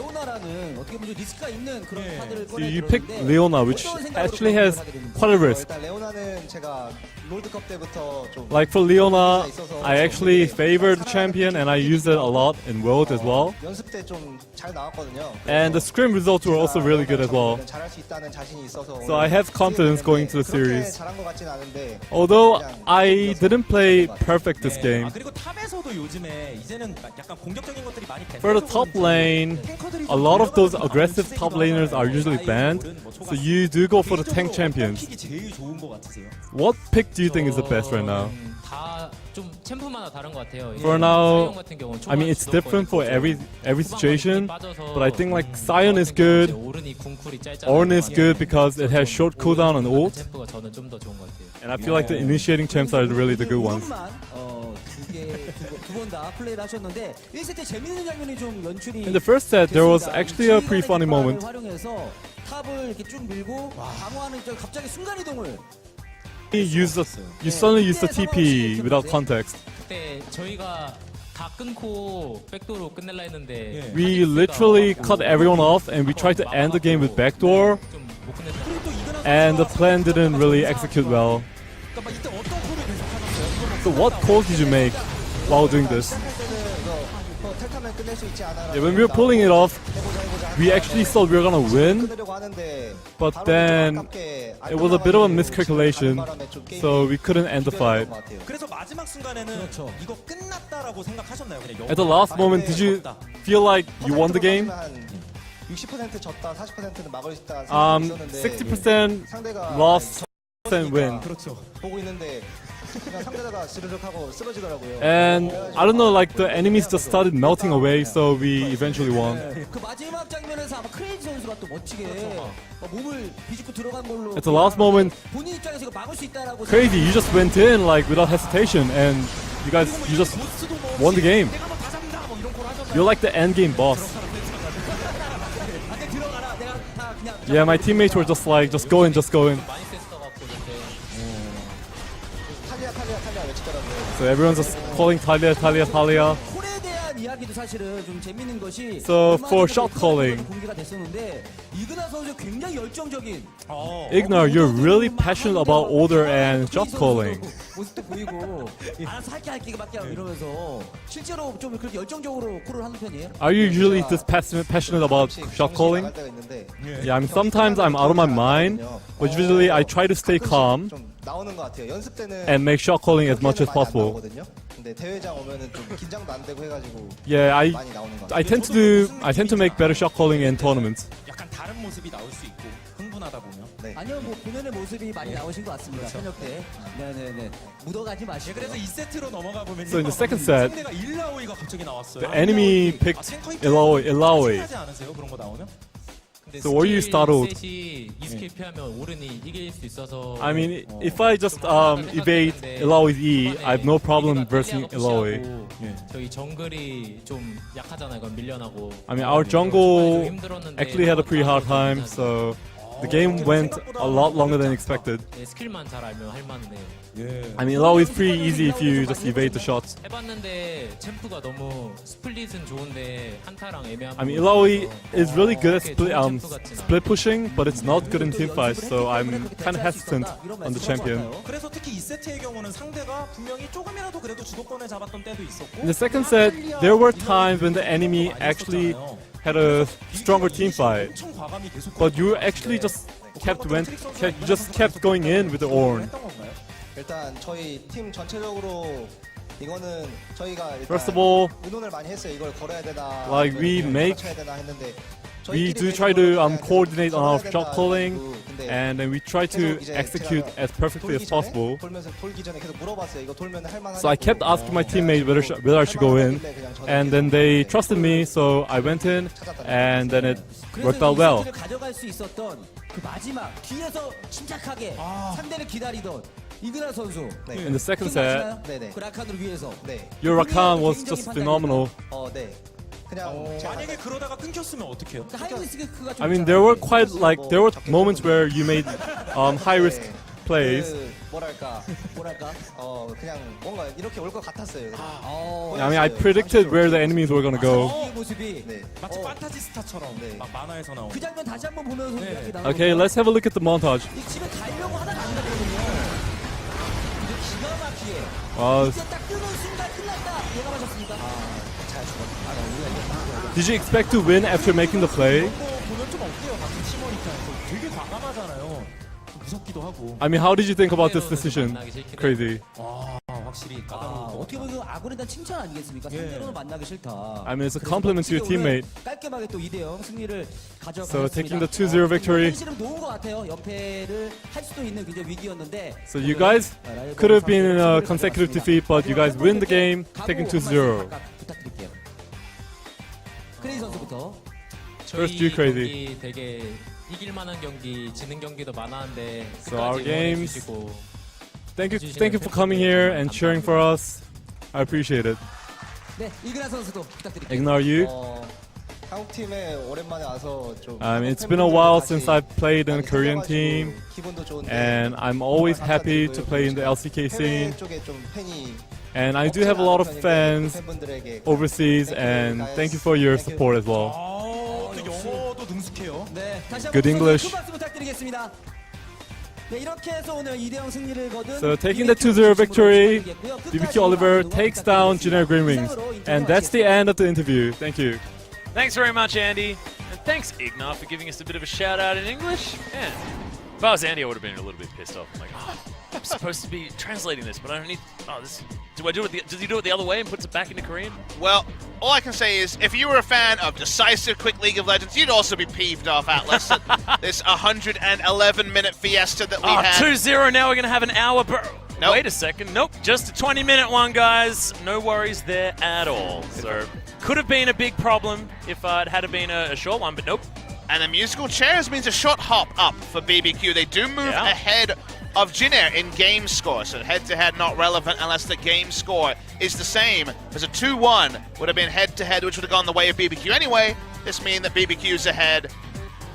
So you pick Leona, which actually has quite a risk. Like for Leona, I actually favor the champion, and I use it a lot in World as well. And the scrim results were also really good as well. So I have confidence going into the series. Although I didn't play perfect this game.
그리고 탑에서도 요즘에 이제는 약간 공격적인 것들이 많이
For the top lane, a lot of those aggressive top laners are usually banned. So you do go for the tank champions.
제일 좋은 것 같으세요?
What pick do you think is the best right now?
다좀 챔프마다 다른 것 같아요.
For now,
같은 경우는
I mean it's different for every situation, but I think like Sion is good,
오른이 궁쿨이 짧잖아요.
Ornn is good because it has short cooldown and ult,
챔프가 저는 좀 더 좋은 것 같아요.
and I feel like the initiating champs are really the good ones.
두번 다 플레이를 하셨는데 1세트 재밌는 장면이 좀 연출이.
In the first set, there was actually a pretty funny moment.
활용해서 탑을 이렇게 쭉 밀고 방어하는 저 갑자기 순간 이동을.
You suddenly use the TP without context.
그때 저희가 다 끊고 백도로 끝낼라 했는데
We literally cut everyone off, and we tried to end the game with backdoor,
좀못 끝냈어요.
and the plan didn't really execute well. So what calls did you make while doing this? Yeah, when we were pulling it off, we actually thought we were gonna win, but then it was a bit of a miscalculation, so we couldn't end the fight.
그래서 마지막 순간에는 이거 끝났다라고 생각하셨나요? 그냥
At the last moment, did you feel like you won the game?
60% 졌다, 40%는 막을 수 있다.
60% loss, 40% win.
그렇죠. 보고 있는데 그냥 상대가 스르륵하고 쓰러지더라고요.
And I don't know, like the enemies just started melting away, so we eventually won.
그 마지막 장면에서 아마 크레이지 선수가 또 멋지게 몸을 비집고 들어간 걸로.
At the last moment,
본인 입장에서 이거 막을 수 있다라고.
crazy, you just went in like without hesitation, and you just won the game. You're like the end game boss. Yeah, my teammates were just like, just go in, just go in. So everyone's just calling Talia, Talia, Talia.
콜에 대한 이야기도 사실은 좀 재밌는 것이.
So for shot calling,
공개가 됐었는데 이그나 선수 굉장히 열정적인.
Ignore, you're really passionate about order and shot calling.
모습도 보이고 알아서 할게 밖에 이러면서 실제로 좀 그렇게 열정적으로 콜을 하는 편이에요?
Are you usually this passionate about shot calling? Yeah, I mean sometimes I'm out of my mind, but usually I try to stay calm
나오는 것 같아요. 연습 때는
and make shot calling as much as possible.
근데 대회장 오면은 좀 긴장도 안 되고 해가지고
Yeah,
많이 나오는 것 같아요.
I tend to make better shot calling in tournaments.
약간 다른 모습이 나올 수 있고 흥분하다 보면.
네.
아니요, 뭐 본연의 모습이 많이 나오신 것 같습니다. 현역 때. 네네네. 묻어가지 마시고.
그래서 2세트로 넘어가 보면
So in the second set,
상대가 일라오이가 갑자기 나왔어요.
the enemy picked Illaoi.
하지 않으세요? 그런 거 나오면?
So where you startled?
셋이 이 스킬 피하면 오른이 이길 수 있어서.
I mean, if I just evade Illaoi's E, I have no problem versing Illaoi.
저희 정글이 좀 약하잖아요. 그럼 밀려나고.
I mean, our jungle actually had a pretty hard time, so The game went a lot longer than expected.
네, 스킬만 잘 알면 할만해요.
I mean, Illaoi is pretty easy if you just evade the shots.
해봤는데 챔프가 너무 스플릿은 좋은데 한타랑 애매한.
I mean, Illaoi is really good at split pushing, but it's not good in team fights, so I'm kind of hesitant on the champion.
그래서 특히 2세트의 경우는 상대가 분명히 조금이라도 그래도 주도권을 잡았던 때도 있었고
In the second set, there were times when the enemy actually had a stronger team fight,
엄청 과감히 계속
but you actually just kept going in with the Ornn.
했던 건가요?
일단 저희 팀 전체적으로 이거는 저희가 일단
First of all,
의논을 많이 했어요. 이걸 걸어야 되나,
like we
쳐야 되나 했는데
we do try to coordinate on our shot calling, and then we try to execute as perfectly as possible.
돌면서 돌기 전에 계속 물어봤어요. 이거 돌면 할 만하냐고.
So I kept asking my teammate whether I should go in, and then they trusted me, so I went in, and then it worked out well.
가져갈 수 있었던 그 마지막 뒤에서 침착하게 상대를 기다리던 이그나 선수.
In the second set,
네네.
그 라칸을 위해서.
네.
your Rakan was just phenomenal.
네. 그냥 제가
만약에 그러다가 끊겼으면 어떡해요?
하이리스크가 좀
I mean, there were moments where you made high risk plays.
그 뭐랄까 그냥 뭔가 이렇게 올 것 같았어요.
I mean, I predicted where the enemies were gonna go.
이 모습이
네.
마치 판타지스타처럼 막 만화에서 나온
그 장면 다시 한번 보면서 생각이 나는
Okay, let's have a look at the montage.
이 집에 가려고 하다가 안 가거든요. 근데 기가 막히게 이제 딱 뜨는 순간 끝났다 예감하셨습니까? 잘 죽었다. 우리가 이겼다.
Did you expect to win after making the play?
보면 좀 어때요? 같은 팀원 입장에서 되게 과감하잖아요. 좀 무섭기도 하고.
I mean, how did you think about this decision? Crazy.
확실히 까다로워.
어떻게 보면 아군에 대한 칭찬 아니겠습니까? 상대로는 만나기 싫다.
I mean, it's a compliment to your teammate.
깔끔하게 또 2대0 승리를 가져갔습니다.
So taking the 2-0 victory.
현실은 놓은 것 같아요. 연패를 할 수도 있는 굉장히 위기였는데.
So you guys could have been in a consecutive defeat, but you guys win the game, taking 2-0.
부탁드릴게요. 크레이 선수부터.
First, you crazy.
경기 되게 이길 만한 경기, 지는 경기도 많았는데
So our
끝까지
games-
응원해주시고
Thank you for coming here and cheering for us. I appreciate it.
네, 이그나 선수도 부탁드릴게요.
Ignore you.
한국 팀에 오랜만에 와서 좀
It's been a while since I've played in a Korean team,
기분도 좋은데
and I'm always happy to play in the LCK scene.
해외 쪽에 좀 팬이
And I do have a lot of fans
팬분들에게
overseas, and thank you for your support as well.
또 영어도 능숙해요.
네, 다시
Good
한번
English.
큰 박수 부탁드리겠습니다. 네, 이렇게 해서 오늘 2대0 승리를 거둔
So taking the 2-0 victory, BBQ Oliver takes down Jin Air GreenWings, and that's the end of the interview. Thank you.
Thanks very much, Andy. And thanks, Ignar, for giving us a bit of a shout out in English. Man, if I was Andy, I would have been a little bit pissed off. I'm like, I'm supposed to be translating this, but I don't need. Does he do it the other way and puts it back into Korean?
Well, all I can say is, if you were a fan of decisive, quick League of Legends, you'd also be peeved off, Atlas, at this 111-minute fiesta that we had.
2-0, now we're going to have an hour.
Nope.
Wait a second. Nope, just a 20-minute one, guys. No worries there at all. So, could have been a big problem if it had been a short one, but nope.
And the musical chairs means a short hop up for BBQ. They do move ahead of Jin Air in game score, so head-to-head not relevant unless the game score is the same. As a 2-1 would have been head-to-head, which would have gone the way of BBQ anyway. This means that BBQ's ahead,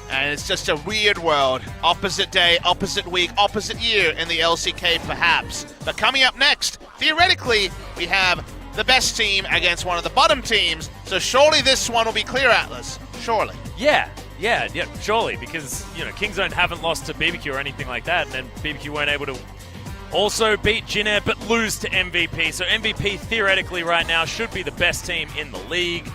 and it's just a weird world. Opposite day, opposite week, opposite year in the LCK perhaps. But coming up next, theoretically, we have the best team against one of the bottom teams, so surely this one will be clear, Atlas. Surely.
Yeah, surely, because, Kingzone haven't lost to BBQ or anything like that, and then BBQ weren't able to also beat Jin Air, but lose to MVP. So MVP, theoretically, right now, should be the best team in the league.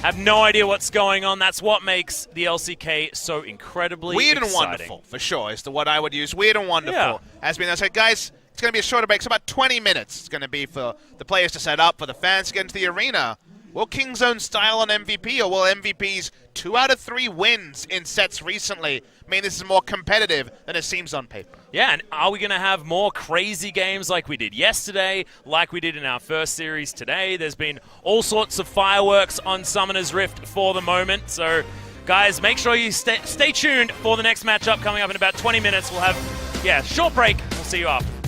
Have no idea what's going on. That's what makes the LCK so incredibly
weird
exciting.
and wonderful, for sure, is the word I would use. Weird and wonderful.
Yeah.
Has been, I said, guys, it's going to be a shorter break. It's about 20 minutes. It's going to be for the players to set up, for the fans to get into the arena. Will Kingzone style on MVP, or will MVP's 2 out of 3 wins in sets recently mean this is more competitive than it seems on paper?
Yeah, and are we going to have more crazy games like we did yesterday, like we did in our first series today? There's been all sorts of fireworks on Summoner's Rift for the moment. So, guys, make sure you stay tuned for the next matchup coming up in about 20 minutes. We'll have, short break. We'll see you after.